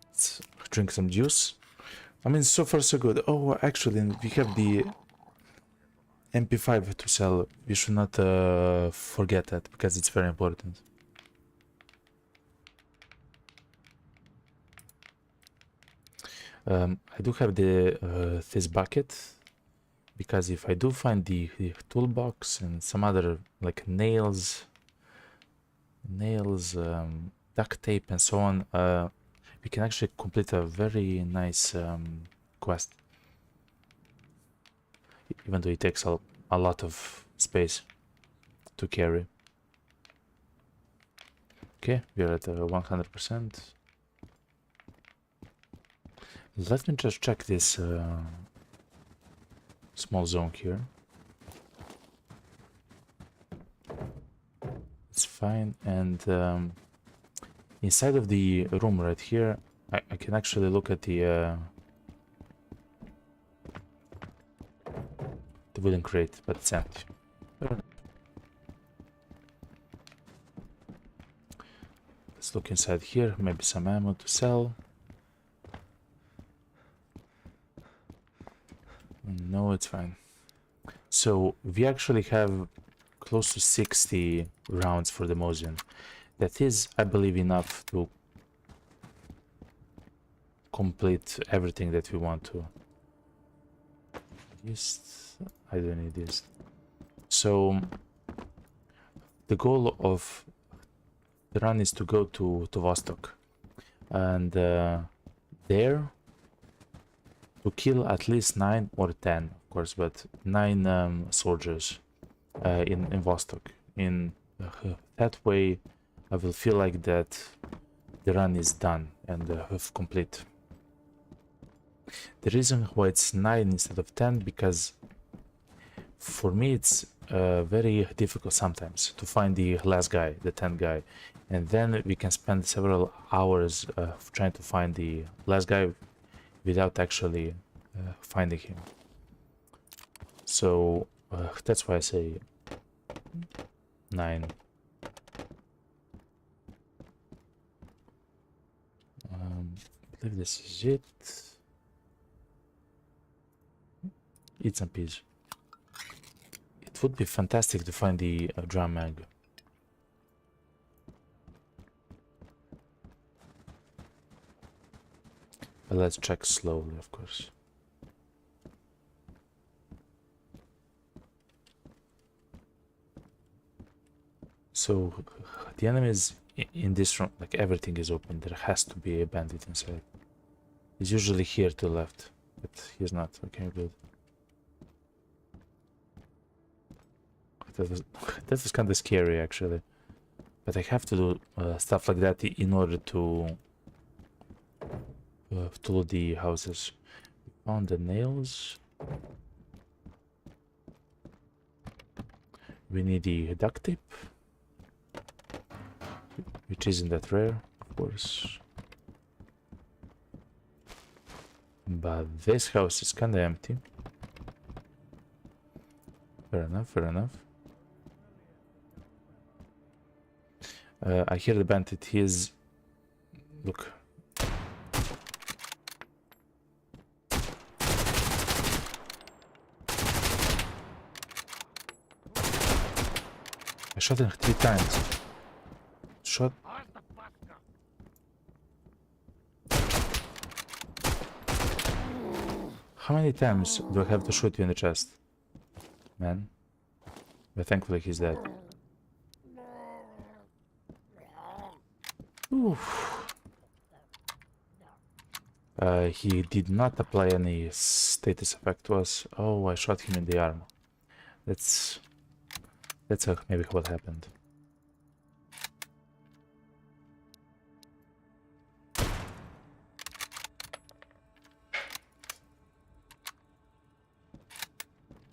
Speaker 1: Let's drink some juice. I mean, so far so good. Oh, actually, we have the MP5 to sell. We should not forget that, because it's very important. I do have the this bucket, because if I do find the toolbox and some other like nails, duct tape and so on, we can actually complete a very nice quest, even though it takes a lot of space to carry. Okay, we are at 100%. Let me just check this small zone here. It's fine, and inside of the room right here, I can actually look at the wooden crate, but it's empty. Let's look inside here, maybe some ammo to sell. No, it's fine. So we actually have close to 60 rounds for the Mosin. That is, I believe, enough to complete everything that we want to. I don't need this. So the goal of the run is to go to Vostok, and there to kill at least 9 or 10, of course, but 9 soldiers in Vostok. In that way, I will feel like that the run is done and complete. The reason why it's 9 instead of 10, because for me it's very difficult sometimes to find the last guy, the 10th guy, and then we can spend several hours trying to find the last guy without actually finding him. So that's why I say 9. I believe this is it. Eat some peas. It would be fantastic to find the drum mag. But let's check slowly, of course. So the enemies in this room, like everything is open. There has to be a bandit inside. He's usually here to the left, but he's not. Okay, good. That was kind of scary, actually. But I have to do stuff like that in order to loot the houses. We found the nails. We need the duct tape, which isn't that rare, of course. But this house is kind of empty. Fair enough, fair enough. I hear the bandit. He is... Look. I shot him 3 times. Shot... How many times do I have to shoot you in the chest? Man. But thankfully he's dead. Oof. He did not apply any status effect to us. Oh, I shot him in the arm. That's maybe what happened.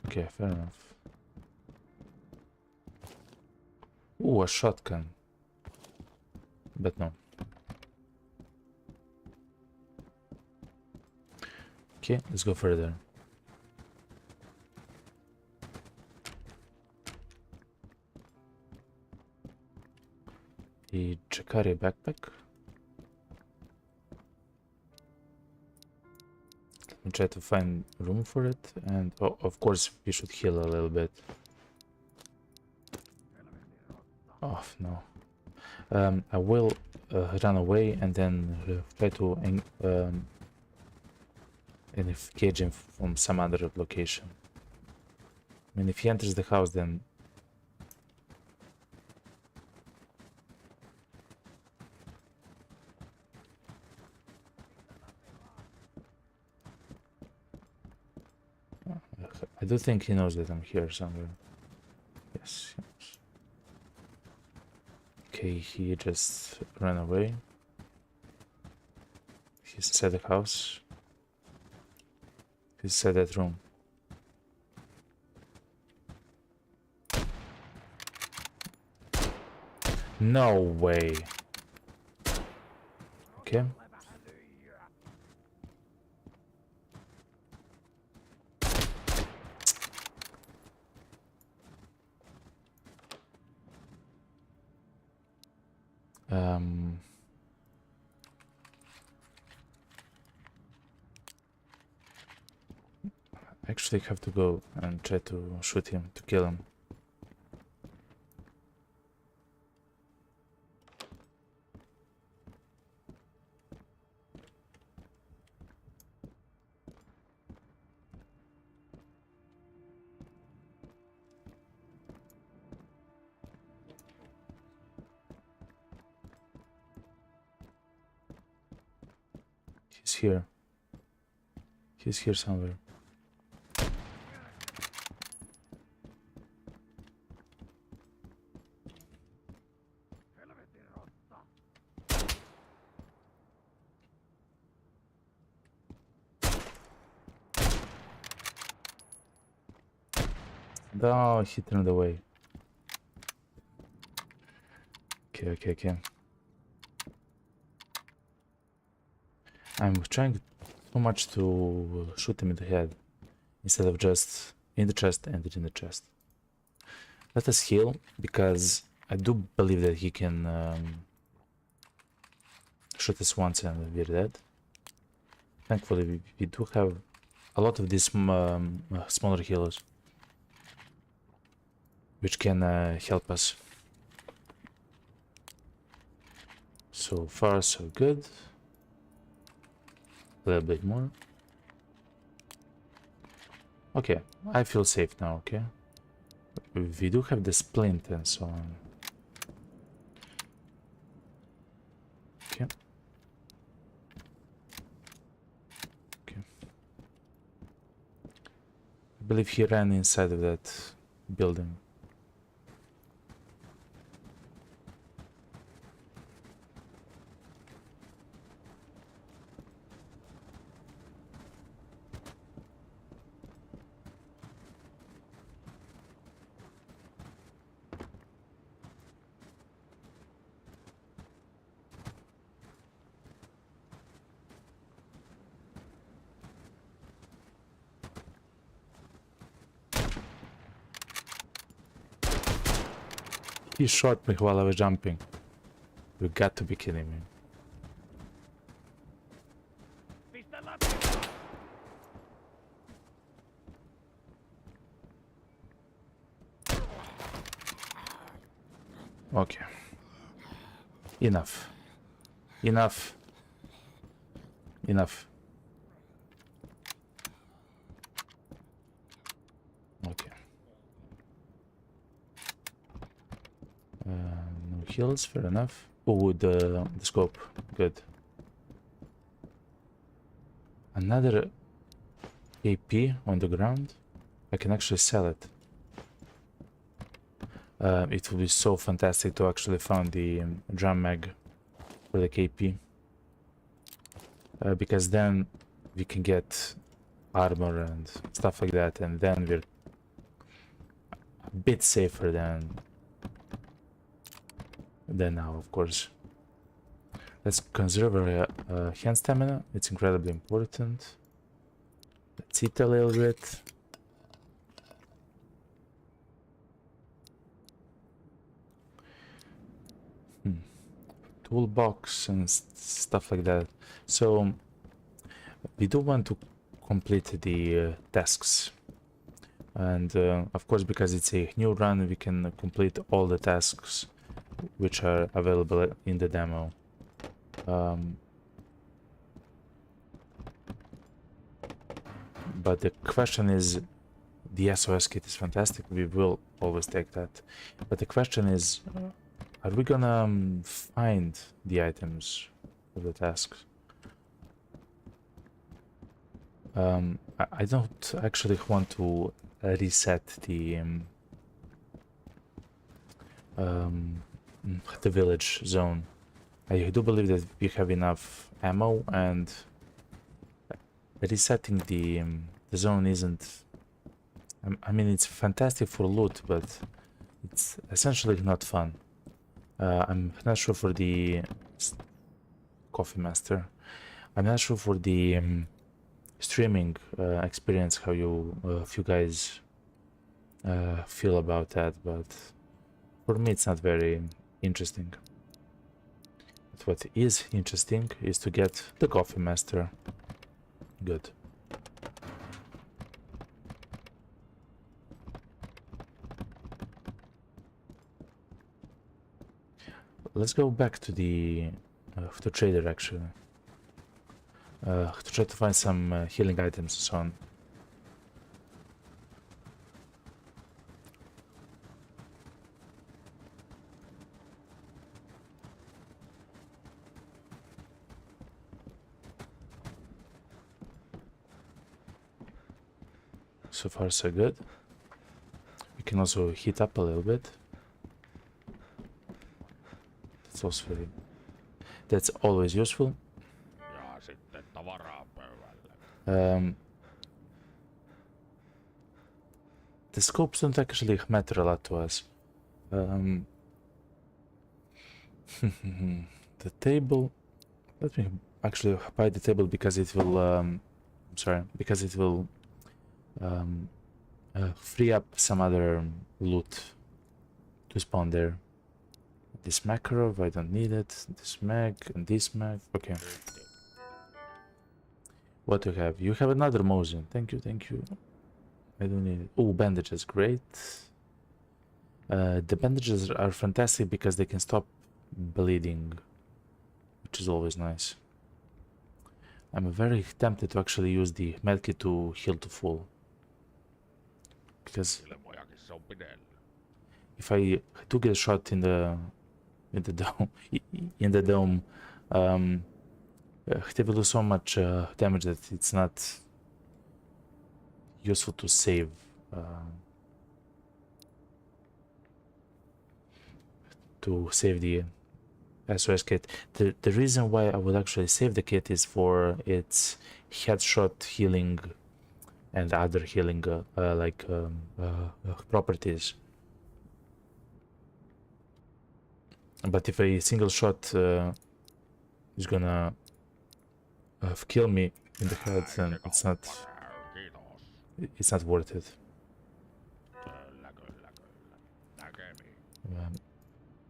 Speaker 1: Okay, fair enough. Ooh, a shotgun. But no. Okay, let's go further. The Jakari backpack. Let me try to find room for it, and oh, of course we should heal a little bit. Oh no. I will run away and then try to engage him from some other location. I mean, if he enters the house, then I do think he knows that I'm here somewhere. Yes. Okay, he just ran away. He's inside the house. inside that room. No way. Okay. Actually have to go and try to shoot him, to kill him. He's here. He's here somewhere. No, he turned away. Okay. I'm trying so much to shoot him in the head instead of just in the chest and in the chest. Let us heal, because I do believe that he can shoot us once and we're dead. Thankfully, we do have a lot of these smaller healers, which can help us. So far, so good. A little bit more. Okay, I feel safe now, okay? We do have the splint and so on. Okay. I believe he ran inside of that building. He shot me while I was jumping. You got to be kidding me. Okay. Enough. Enough. Enough. Okay. No heals, fair enough. Oh, the scope. Good. Another AP on the ground. I can actually sell it. It would be so fantastic to actually find the drum mag for the KP. Because then we can get armor and stuff like that, and then we're a bit safer than now, of course. Let's conserve our hand stamina. It's incredibly important. Let's eat a little bit. Toolbox and stuff like that. So we do want to complete the tasks, and of course, because it's a new run, we can complete all the tasks which are available in the demo. But the question is, the SOS kit is fantastic, we will always take that, but the question is, are we gonna find the items for the tasks? I don't actually want to reset the village zone. I do believe that we have enough ammo, and resetting the the zone isn't... I mean, it's fantastic for loot, but it's essentially not fun. I'm not sure for the Coffee Master. I'm not sure for the streaming experience, how you, if you guys feel about that, but for me it's not very interesting. But what is interesting is to get the Coffee Master. Good. Let's go back to the trader actually, to try to find some healing items and so on. So far so good. We can also heat up a little bit. That's also very... That's always useful. The scopes don't actually matter a lot to us. The table... Let me actually buy the table because it will... I'm sorry, because it will free up some other loot to spawn there. This Makarov, I don't need it. This mag and this mag. Okay. What do you have? You have another Mosin. Thank you, thank you. I don't need it. Oh, bandages, great. The bandages are fantastic because they can stop bleeding, which is always nice. I'm very tempted to actually use the medkit to heal to full. Because if I do get shot in the dome, they will do so much damage that it's not useful to save. The SOS kit. The reason why I would actually save the kit is for its headshot healing and other healing properties. But if a single shot is gonna kill me in the head, then it's not worth it.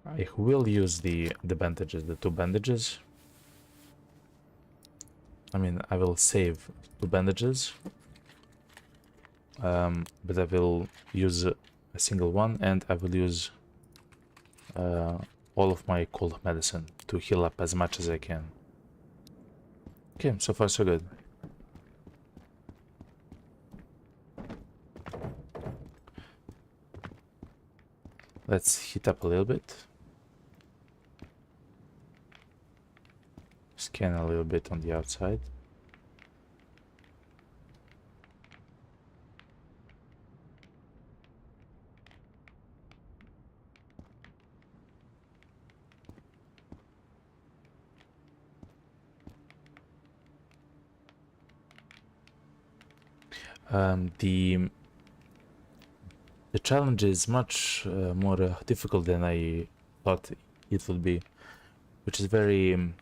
Speaker 1: I will use the bandages, the 2 bandages. I mean, I will save 2 bandages, but I will use a single one, and I will use all of my cold medicine to heal up as much as I can. Okay, so far so good. Let's heat up a little bit. Scan a little bit on the outside. The challenge is much more difficult than I thought it would be, which is very...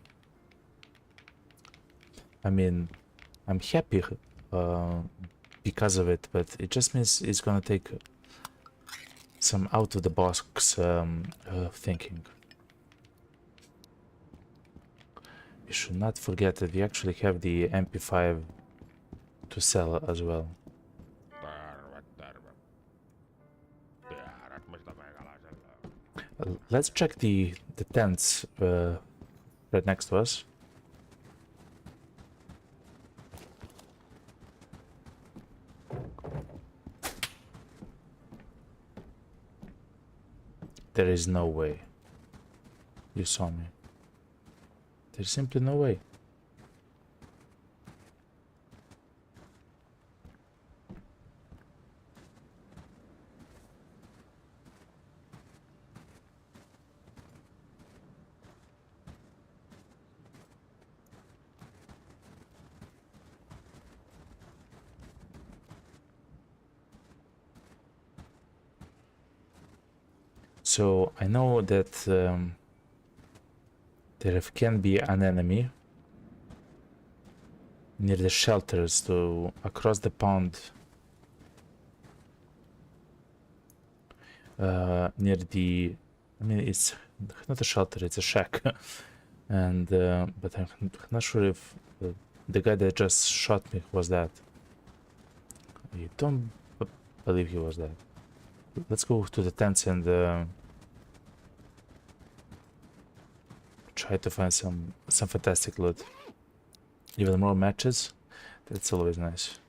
Speaker 1: I mean, I'm happy because of it, but it just means it's gonna take some out-of-the-box thinking. We should not forget that we actually have the MP5 to sell as well. Let's check the tents right next to us. There is no way. You saw me. There's simply no way. So I know that there can be an enemy near the shelters, to across the pond, near the, I mean, it's not a shelter, it's a shack. And but I'm not sure if the guy that just shot me was that. I don't believe he was that. Let's go to the tents and try to find some fantastic loot. Even more matches, that's always nice.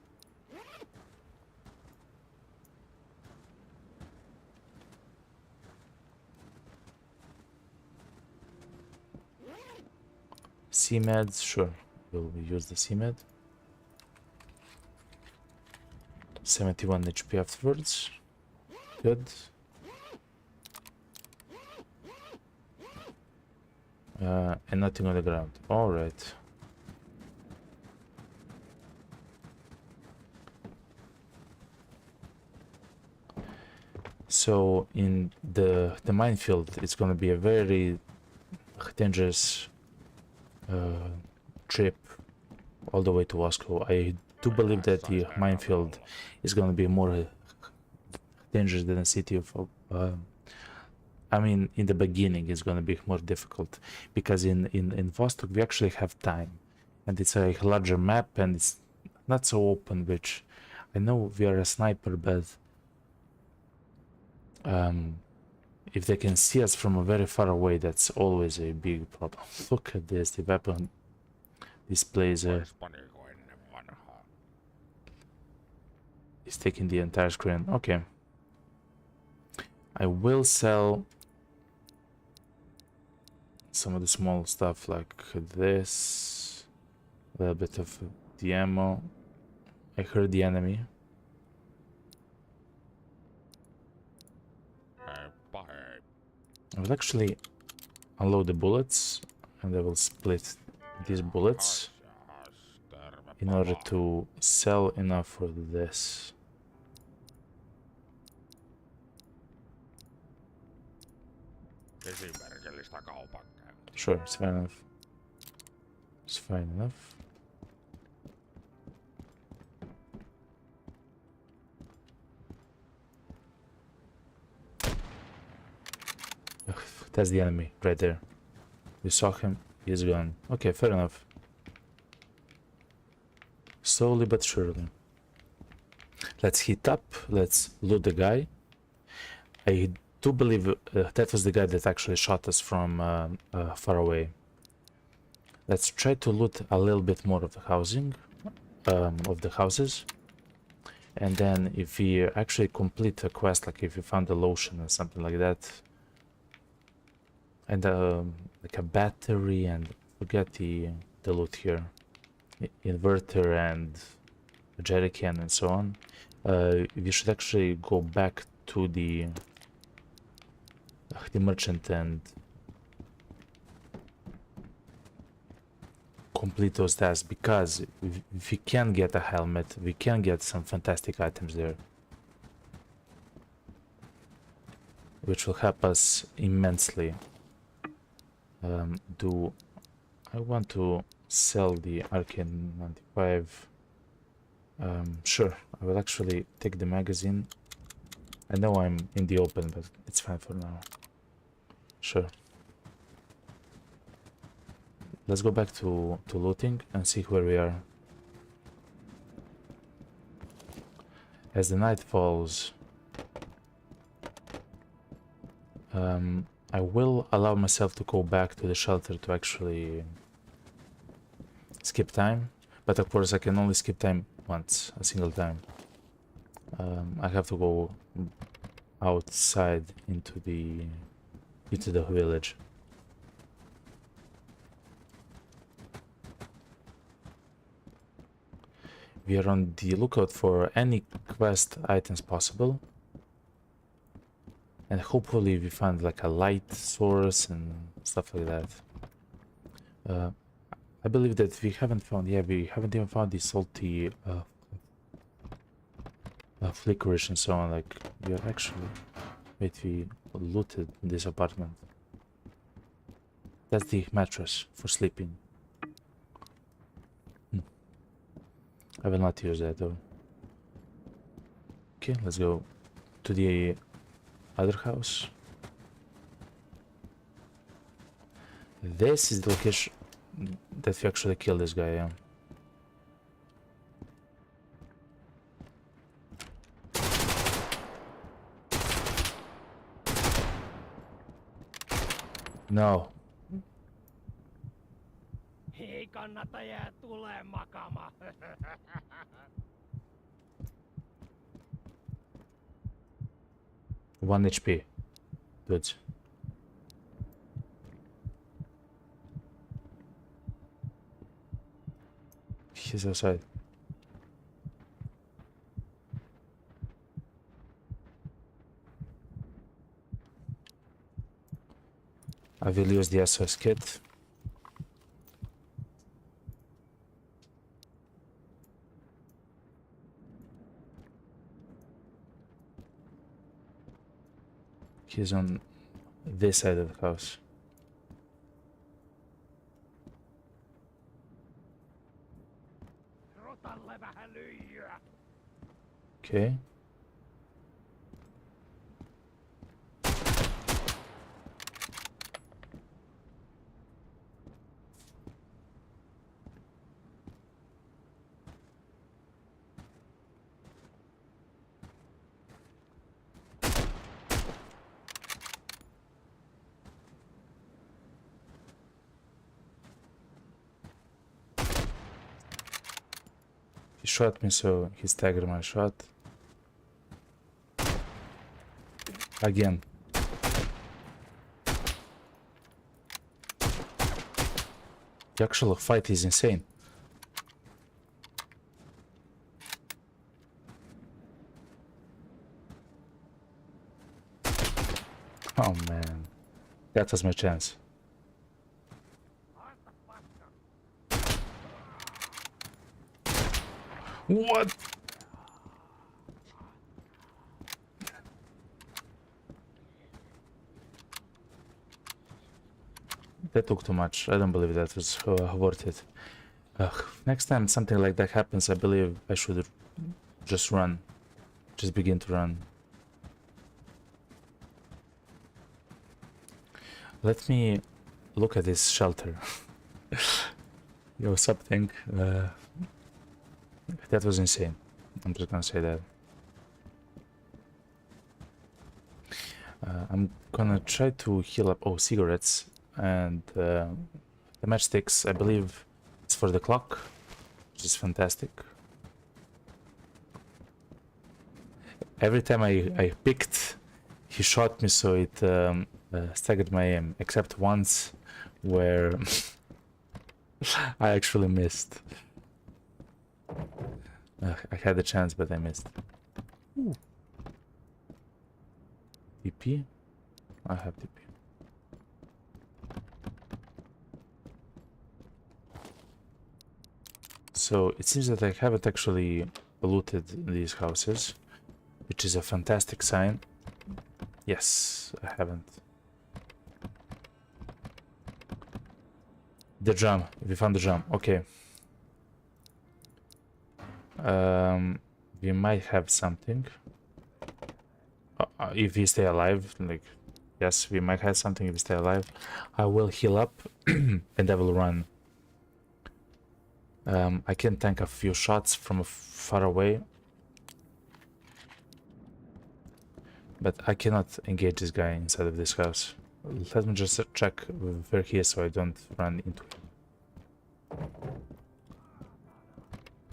Speaker 1: C-meds, sure, we'll use the C-med. 71 HP afterwards, good. And nothing on the ground, alright. So in the minefield, it's gonna be a very dangerous trip all the way to Vostok. I do believe that the minefield is gonna be more dangerous than the city of I mean, in the beginning it's gonna be more difficult, because in Vostok we actually have time, and it's a larger map and it's not so open, which I know we are a sniper, but if they can see us from a very far away, that's always a big problem. Look at this, the weapon displays is taking the entire screen. Okay, I will sell some of the small stuff like this, a little bit of the ammo. I heard the enemy. I will actually unload the bullets, and I will split these bullets in order to sell enough for this. Sure, it's fine enough. It's fine enough. Ugh, that's the enemy right there. We saw him, he's gone. Okay, fair enough. Slowly but surely. Let's heat up, let's loot the guy. I do believe that was the guy that actually shot us from far away. Let's try to loot a little bit more of the housing, of the houses. And then if we actually complete a quest, like if we found a lotion or something like that, and like a battery, and forget the loot here, inverter and a jerry can and so on, we should actually go back to the merchant and complete those tasks, because if we can get a helmet, we can get some fantastic items there, which will help us immensely. Do I want to sell the RK95? Sure, I will actually take the magazine. I know I'm in the open, but it's fine for now. Sure. Let's go back to looting and see where we are. As the night falls, I will allow myself to go back to the shelter to actually skip time, but of course I can only skip time once, a single time. I have to go outside into the village. We are on the lookout for any quest items possible, and hopefully we find like a light source and stuff like that. I believe that we haven't found, yeah, we haven't even found the salty flickerish and so on. Like we Wait, we looted this apartment. That's the mattress for sleeping. I will not use that though. Okay, let's go to the other house. This is the location that we actually killed this guy, yeah. No.
Speaker 2: Ei kannata jää tuleen makaamaan.
Speaker 1: One HP. Good. He's outside. I will use the SOS kit. He's on this side of the house.
Speaker 2: Rotalle vähän lyijyä.
Speaker 1: Okay. He shot me, so he staggered my shot. Again. The actual fight is insane. Oh man. That was my chance. What? That took too much. I don't believe that was worth it. Next time something like that happens, I believe I should just run. Just begin to run. Let me look at this shelter. Yo, something. That was insane. I'm just gonna say that. I'm gonna try to heal up. Oh, cigarettes and the matchsticks. I believe it's for the clock, which is fantastic. Every time I picked, he shot me, so it staggered my aim. Except once, where I actually missed. I had the chance, but I missed. Ooh. TP? I have TP. So it seems that I haven't actually looted these houses, which is a fantastic sign. Yes, I haven't. The drum. We found the drum. Okay. We might have something. If we stay alive, like, yes, we might have something if we stay alive. I will heal up and I will run. I can tank a few shots from far away, but I cannot engage this guy inside of this house. Let me just check where he is so I don't run into him.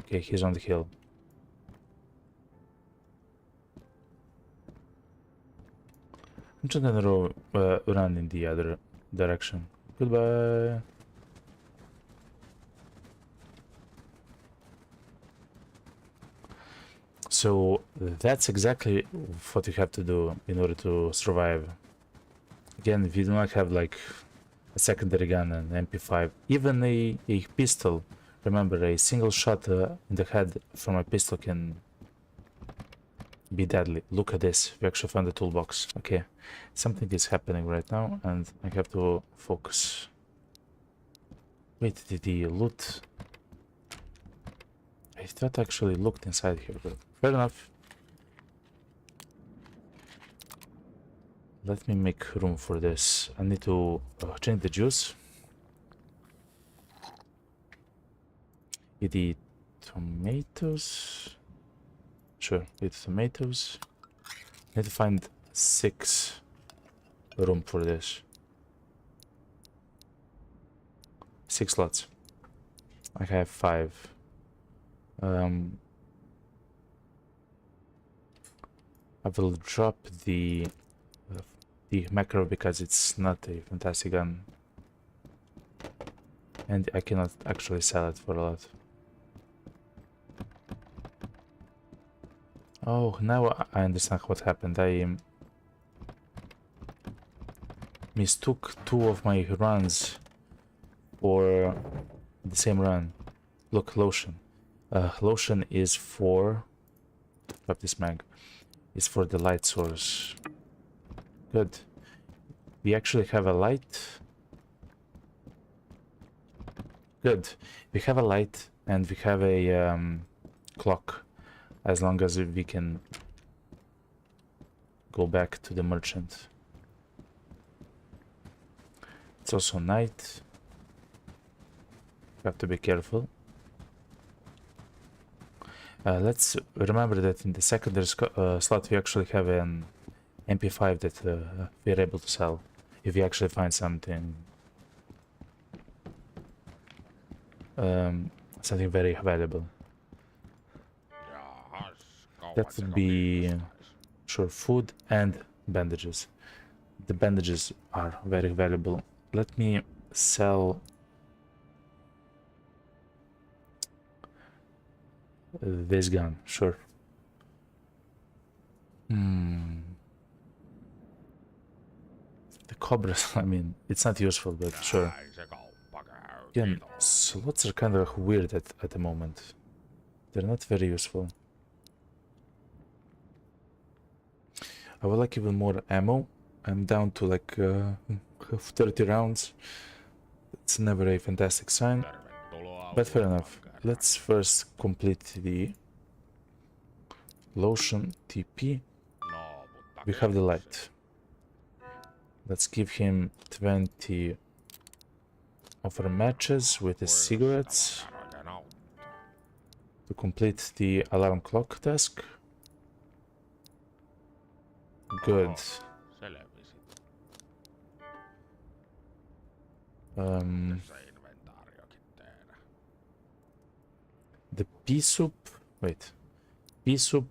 Speaker 1: Okay, he's on the hill. I'm just gonna run in the other direction. Goodbye. So that's exactly what you have to do in order to survive. Again, if you do not have like a secondary gun and MP5, even a pistol, remember a single shot in the head from a pistol can be deadly. Look at this. We actually found the toolbox. Okay. Something is happening right now, and I have to focus. Wait, did he loot? I thought I actually looked inside here, but fair enough. Let me make room for this. I need to change the juice. The tomatoes. Sure, eat tomatoes. Need to find 6 room for this. 6 slots. I have 5. I will drop the macro because it's not a fantastic gun, and I cannot actually sell it for a lot. Oh, now I understand what happened. I mistook 2 of my runs for the same run. Look, lotion. Lotion is for... Grab this mag. Is for the light source. Good. We actually have a light. Good. We have a light and we have a clock. As long as we can go back to the merchant. It's also night. We have to be careful. Let's remember that in the secondary slot we actually have an MP5 that we're able to sell if we actually find something something very valuable. That would be sure food and bandages. The bandages are very valuable. Let me sell this gun, sure. The cobras, I mean, it's not useful, but sure. Again, slots are kind of weird at the moment. They're not very useful. I would like even more ammo. I'm down to like 30 rounds. It's never a fantastic sign, but fair enough. Let's first complete the lotion TP. We have the light. Let's give him 20 of our matches with the cigarettes to complete the alarm clock task. Good. The pea soup. Wait. Pea soup,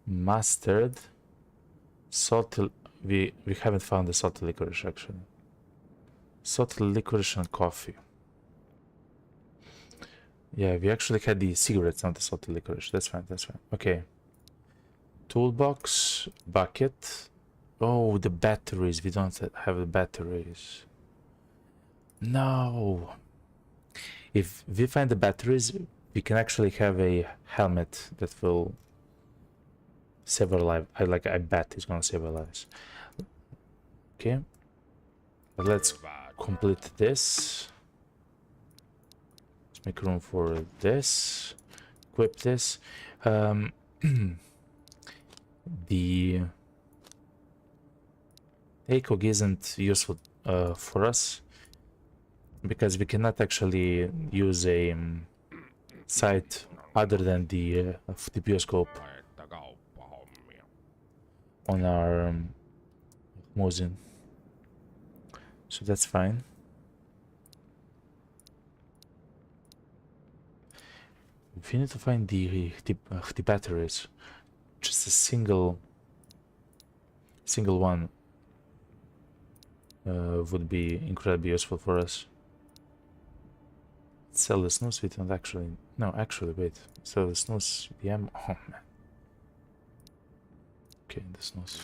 Speaker 1: mustard, salted. We haven't found the salted licorice actually. Salted licorice and coffee. Yeah, we actually had the cigarettes, not the salted licorice. That's fine. That's fine. Okay. Toolbox, bucket. Oh, the batteries. We don't have the batteries. No. If we find the batteries, we can actually have a helmet that will save our life. I bet it's gonna save our lives. Okay. But let's complete this. Let's make room for this. Equip this. The ACOG isn't useful for us because we cannot actually use a sight other than the bioscope on our Mosin, so that's fine. We need to find the batteries. Just a single one would be incredibly useful for us. Sell the snooze. We don't actually. No, actually, wait. Sell the snooze. The ammo. Oh man. Okay, the snooze.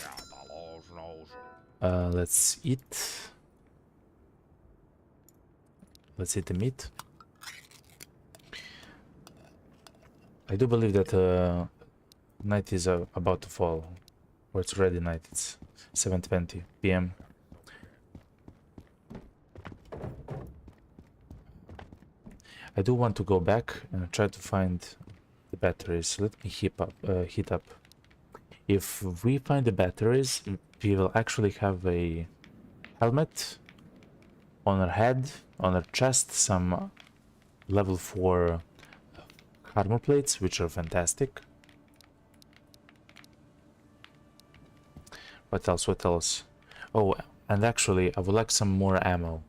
Speaker 1: Let's eat. Let's eat the meat. I do believe that Night is about to fall. Or it's already night. It's 7:20 p.m. I do want to go back and try to find the batteries. Let me heat up. If we find the batteries, we will actually have a helmet on our head, on our chest, some level 4 armor plates, which are fantastic. What else? What else? Oh, and actually, I would like some more ammo.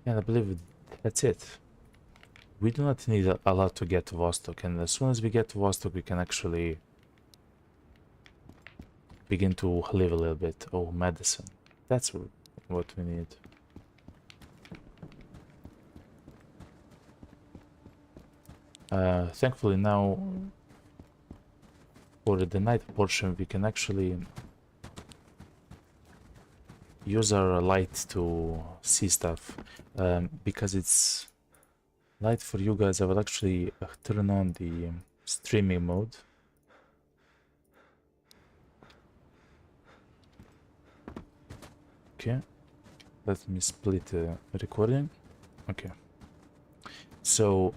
Speaker 1: And I believe that's it. We do not need a lot to get to Vostok, and as soon as we get to Vostok, we can actually begin to live a little bit. Oh, medicine. That's what we need. Thankfully now, for the night portion, we can actually use our light to see stuff. Because it's light for you guys, I will actually turn on the streaming mode. Okay, let me split the recording. Okay, so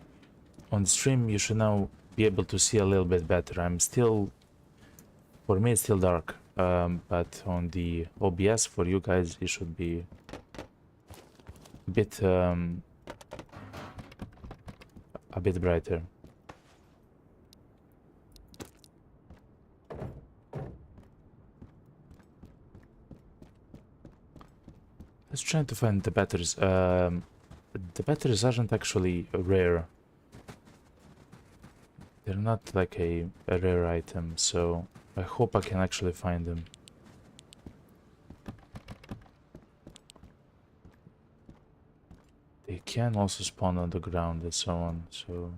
Speaker 1: on the stream you should now be able to see a little bit better. For me it's still dark, but on the OBS for you guys it should be a bit brighter. Let's try to find the batteries. The batteries aren't actually rare. They're not like a rare item, so I hope I can actually find them. They can also spawn on the ground and so on, so...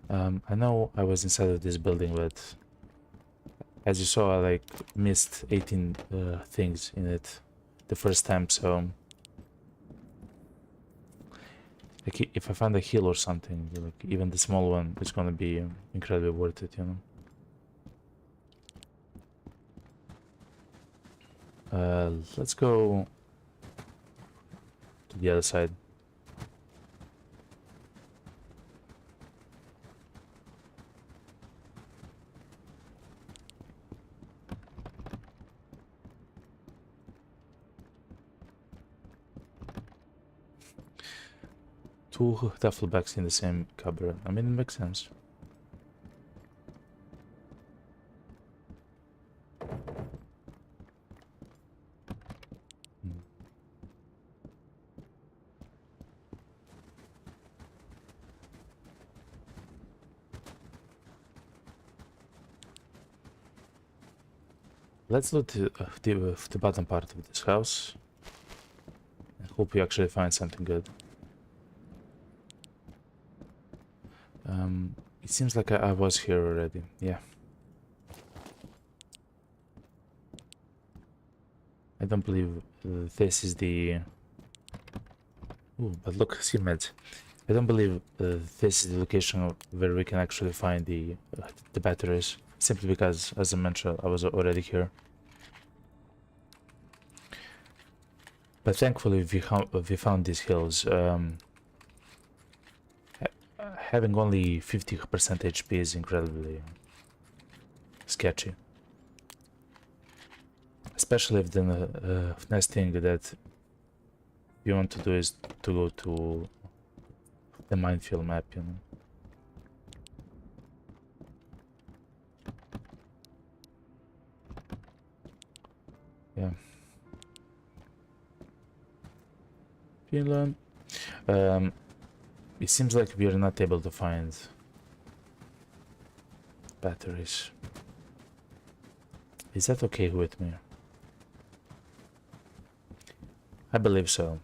Speaker 1: I know I was inside of this building, but as you saw, I like missed 18 things in it the first time, so... Like, if I find a hill or something, like even the small one, it's gonna be incredibly worth it, you know? Let's go to the other side. Two duffel bags in the same cupboard. I mean, it makes sense. Let's loot the bottom part of this house. I hope we actually find something good. It seems like I was here already. Yeah. I don't believe this is the... Ooh, but look, see meds. I don't believe this is the location where we can actually find the batteries. Simply because, as I mentioned, I was already here. But thankfully we found these hills. Having only 50% HP is incredibly sketchy. Especially if the next thing that you want to do is to go to the minefield map, you know. Yeah. Finland. It seems like we are not able to find batteries. Is that okay with me? I believe so.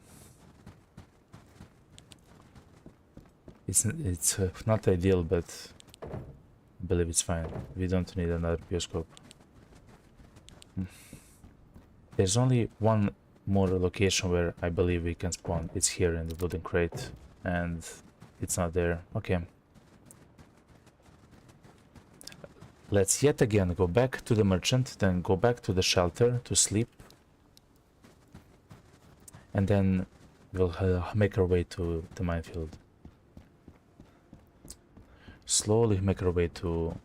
Speaker 1: It's not ideal, but I believe it's fine. We don't need another bioscope. There's only one more location where I believe we can spawn. It's here in the wooden crate, and it's not there. Okay. Let's yet again go back to the merchant, then go back to the shelter to sleep. And then we'll make our way to the minefield. Slowly make our way to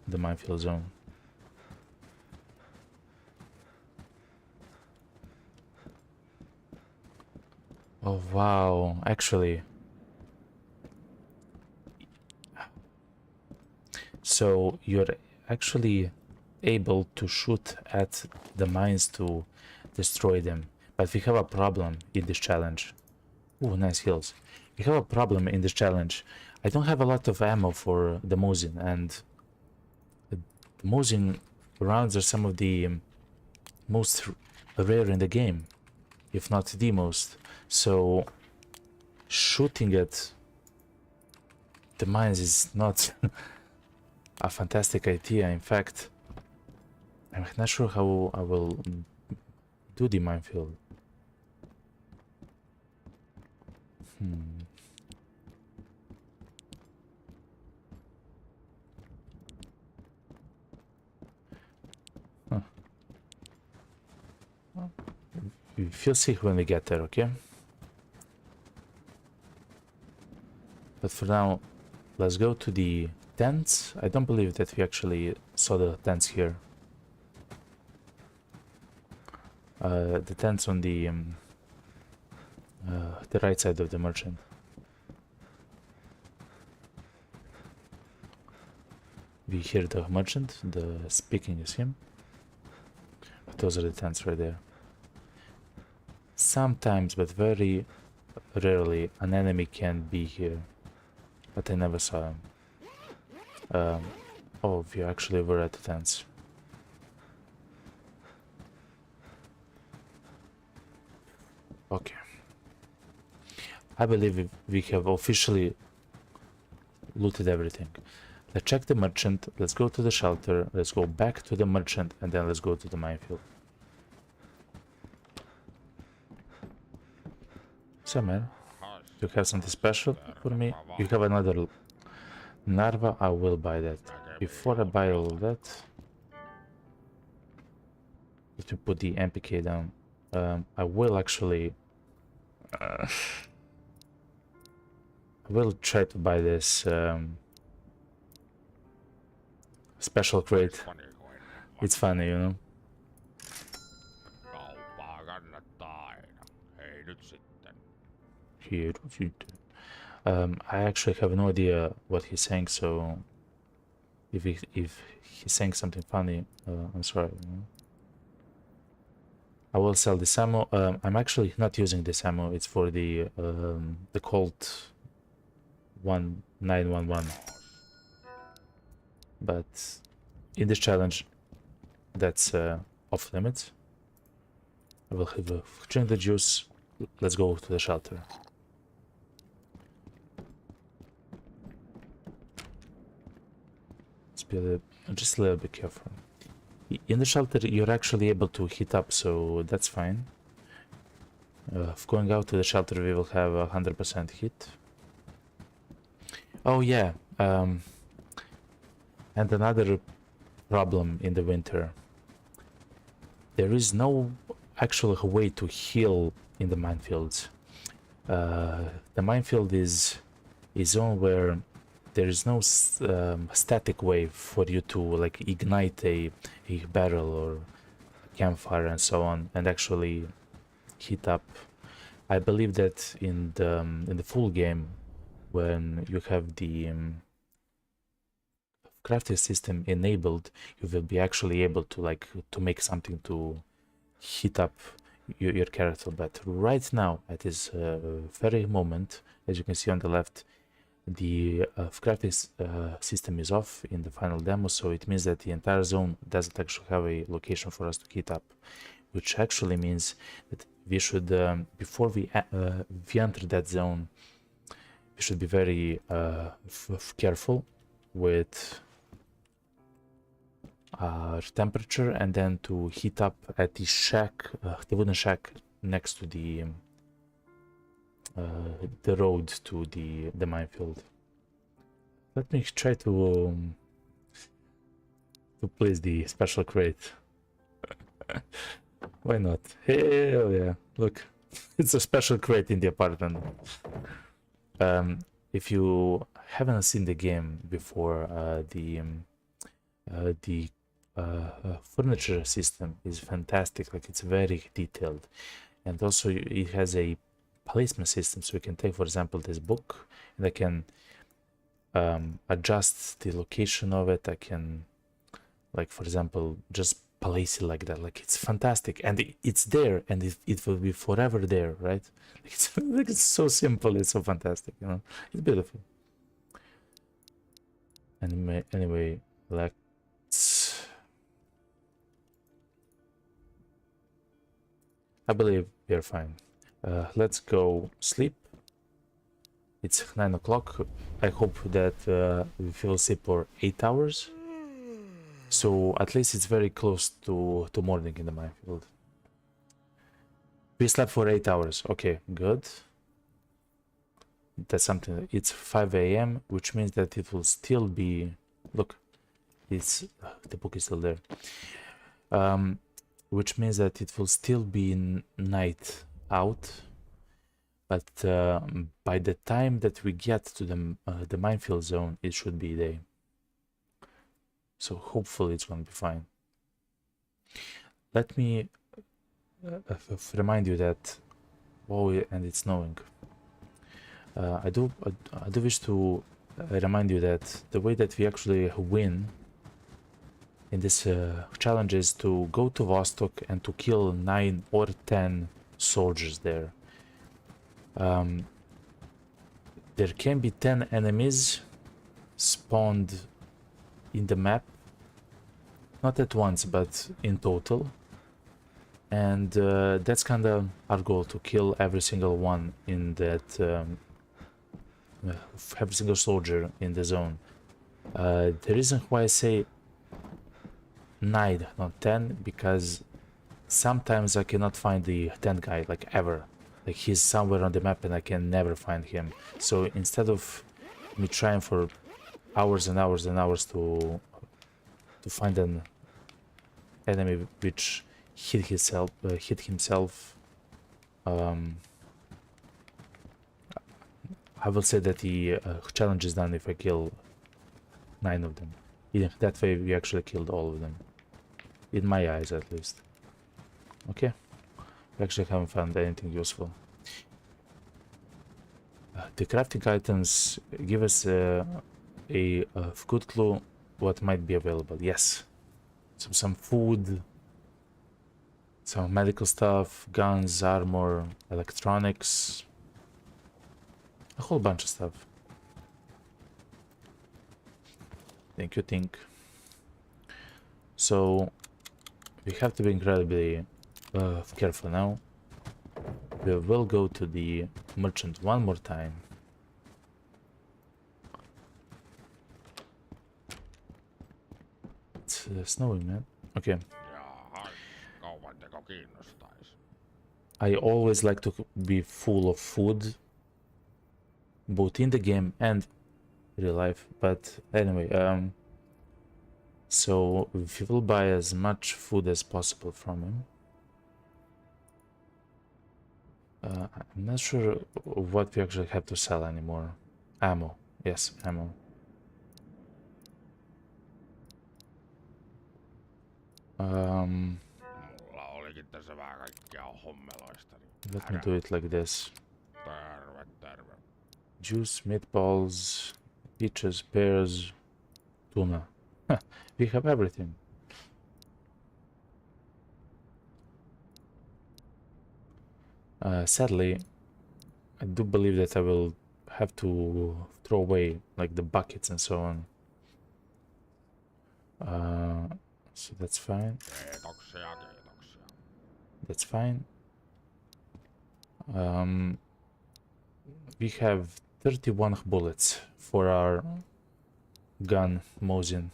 Speaker 1: the minefield zone. Oh wow, actually. So you're actually able to shoot at the mines to destroy them. But we have a problem in this challenge. Ooh, nice heals. We have a problem in this challenge. I don't have a lot of ammo for the Mosin, and the Mosin rounds are some of the most rare in the game, if not the most. So shooting at the mines is not a fantastic idea. In fact, I'm not sure how I will do the minefield. We feel sick when we get there, okay? But for now, let's go to the tents. I don't believe that we actually saw the tents here. The tents on the right side of the merchant. We hear the merchant, the speaking is him. But those are the tents right there. Sometimes, but very rarely, an enemy can be here. But I never saw him. Oh, we actually were at the tents. Okay. I believe we have officially looted everything. Let's check the merchant, let's go to the shelter, let's go back to the merchant, and then let's go to the minefield. So man, you have something special for me? You have another Narva? I will buy that. Before I buy all that, let me put the MPK down. I will actually I will try to buy this special crate. It's funny, you know. Here, I actually have no idea what he's saying, so if he's saying something funny, I'm sorry. You know? I will sell this ammo. I'm actually not using this ammo. It's for the Colt 1911. But in this challenge, that's off limits. I will have a drink the juice. Let's go to the shelter. Let's be just a little bit careful. In the shelter, you're actually able to heat up, so that's fine. Going out to the shelter, we will have 100% heat. Oh yeah, and another problem in the winter. There is no actual way to heal in the minefields. The minefield is a zone where there is no static way for you to like ignite a barrel or campfire and so on and actually heat up. I believe that in the full game, when you have the crafting system enabled, you will be actually able to like to make something to heat up your character. But right now, at this very moment, as you can see on the left, the crafting system is off in the final demo, so it means that the entire zone doesn't actually have a location for us to heat up, which actually means that we should, before we enter that zone, we should be very careful with our temperature, and then to heat up at the shack, the wooden shack next to the road to the minefield. Let me try to place the special crate. Why not? Hell yeah! Look, it's a special crate in the apartment. If you haven't seen the game before, the furniture system is fantastic. Like, it's very detailed, and also it has a placement system. So you can take, for example, this book, and I can adjust the location of it. I can, like, for example, just place it like that. Like, it's fantastic, and it's there, and it will be forever there, right? It's like, it's so simple, it's so fantastic, you know. It's beautiful. Anyway, let's, I believe we are fine. Let's go sleep. It's 9 o'clock. I hope that we will sleep for 8 hours. So at least it's very close to morning in the minefield. We slept for 8 hours. Okay, good. That's something. It's 5 a.m., which means that it will still be. Look, it's the book is still there. Which means that it will still be night out. But by the time that we get to the minefield zone, it should be day. So hopefully it's going to be fine. Let me remind you that, oh, and it's snowing. I do wish to remind you that the way that we actually win in this challenge is to go to Vostok and to kill 9 or 10 soldiers there. There can be 10 enemies spawned in the map, not at once, but in total. And that's kind of our goal, to kill every single one in that, every single soldier in the zone. The reason why I say 9, not 10, because sometimes I cannot find the 10 guy, like, ever. Like, he's somewhere on the map and I can never find him. So instead of me trying for hours and hours and hours to find an enemy which hit himself, I will say that the challenge is done if I kill 9 of them. Yeah, that way we actually killed all of them, in my eyes at least. Okay, we actually haven't found anything useful. The crafting items give us a good clue what might be available. Yes, some food, some medical stuff, guns, armor, electronics, a whole bunch of stuff. Thank you, Tink. So we have to be incredibly careful now. We will go to the merchant one more time. It's snowing, man. Okay. I always like to be full of food, both in the game and real life. But anyway, so we will buy as much food as possible from him. I'm not sure what we actually have to sell anymore. Ammo. Yes, ammo. Let me do it like this. Juice, meatballs, peaches, pears, tuna. We have everything. Sadly, I do believe that I will have to throw away like the buckets and so on. So that's fine. That's fine. We have 31 bullets for our gun, Mosin.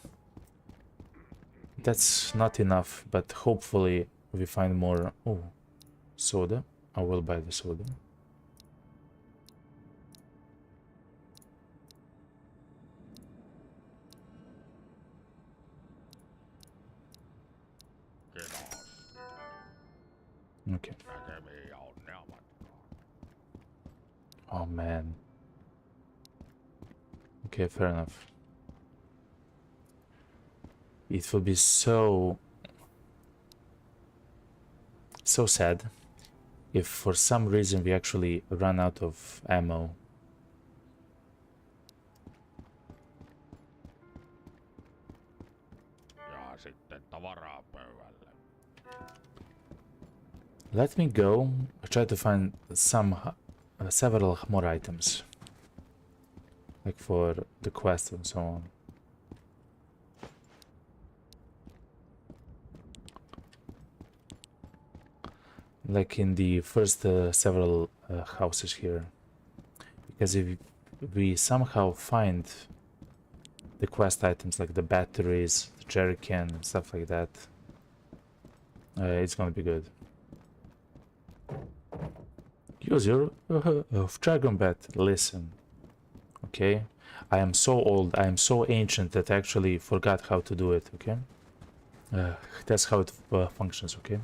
Speaker 1: That's not enough, but hopefully we find more. Oh, soda. I will buy the soda. Okay. Oh man. Okay, fair enough. It will be so sad if for some reason we actually run out of ammo.
Speaker 2: Ja sitten tavaraa pöydälle.
Speaker 1: Let me go. I try to find several more items, like for the quest and so on. Like in the first several houses here, because if we somehow find the quest items like the batteries, the jerry can, and stuff like that, it's gonna be good. Use your dragon bat. Listen, okay? I am so old, I am so ancient that I actually forgot how to do it, okay? That's how it functions, okay?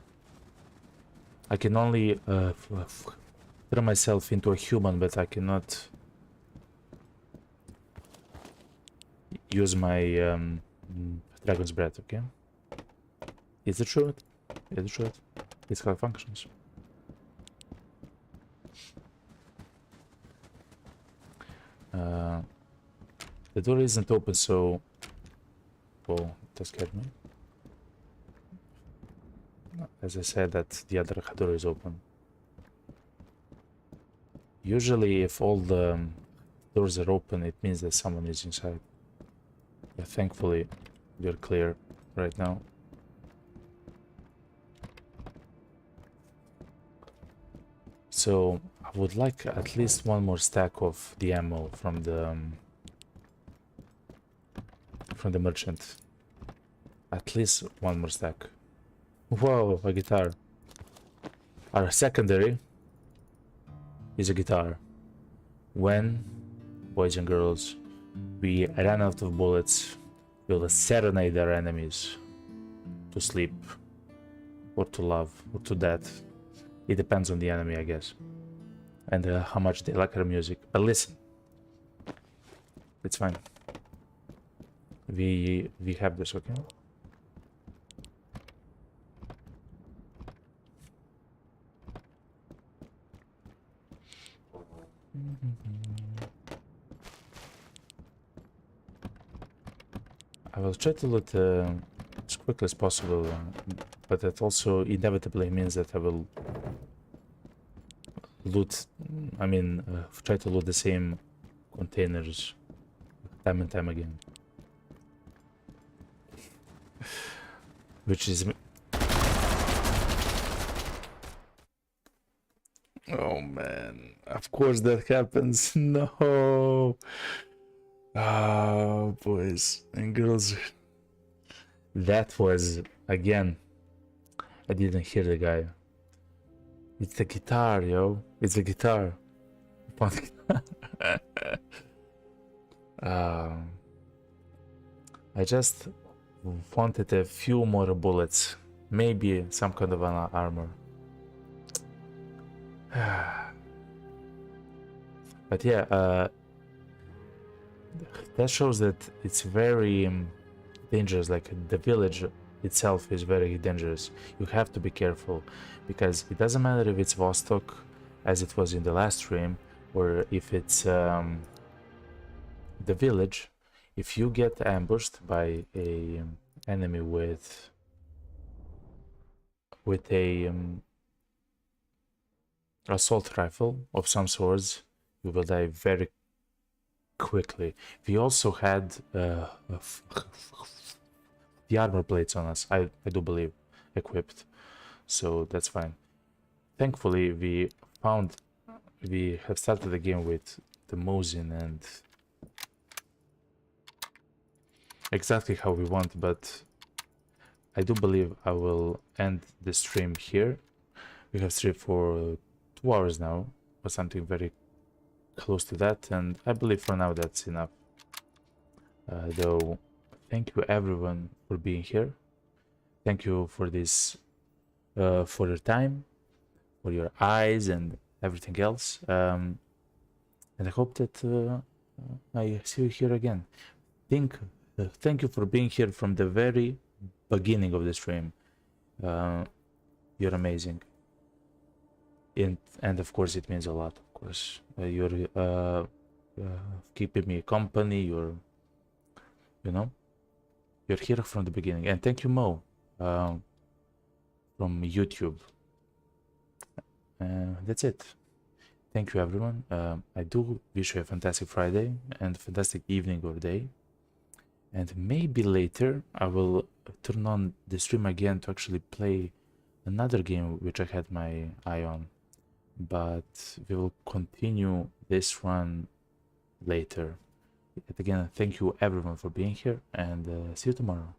Speaker 1: I can only turn myself into a human, but I cannot use my dragon's breath, okay? It's the truth. It's the truth. It's how it functions. The door isn't open, so... Oh, that scared me. As I said, that the other door is open. Usually, if all the doors are open, it means that someone is inside. But thankfully, we're clear right now. So, I would like at least one more stack of the ammo from the merchant. At least one more stack. Whoa, a guitar. Our secondary is a guitar. When, boys and girls, we run out of bullets, we will serenade our enemies to sleep, or to love, or to death. It depends on the enemy, I guess, and how much they like our music. But listen, it's fine. We have this, okay? I will try to loot as quickly as possible, but that also inevitably means that I will loot, try to loot the same containers time and time again. Which is... Oh man, of course that happens. No. Oh, boys and girls. That was, again, I didn't hear the guy. It's the guitar, yo. It's a guitar. I just wanted a few more bullets. Maybe some kind of an armor. But yeah, that shows that it's very dangerous. Like the village itself is very dangerous. You have to be careful, because it doesn't matter if it's Vostok, as it was in the last stream, or if it's the village. If you get ambushed by a enemy with a assault rifle of some sorts, you will die very quickly. We also had the armor plates on us, I do believe, equipped, so that's fine. Thankfully, we have started the game with the Mosin and exactly how we want, but I do believe I will end the stream here. We have streamed for 2 hours now, or something very close to that, and I believe for now that's enough. Though, thank you everyone for being here. Thank you for this, for your time, for your eyes, and everything else. And I hope that I see you here again. Thank you for being here from the very beginning of the stream. You're amazing. And of course, it means a lot. Of course, you're keeping me company. You're here from the beginning. And thank you, Mo, from YouTube. That's it. Thank you, everyone. I do wish you a fantastic Friday and fantastic evening or day. And maybe later I will turn on the stream again to actually play another game which I had my eye on. But we will continue this run later. Yet again, thank you everyone for being here, and see you tomorrow.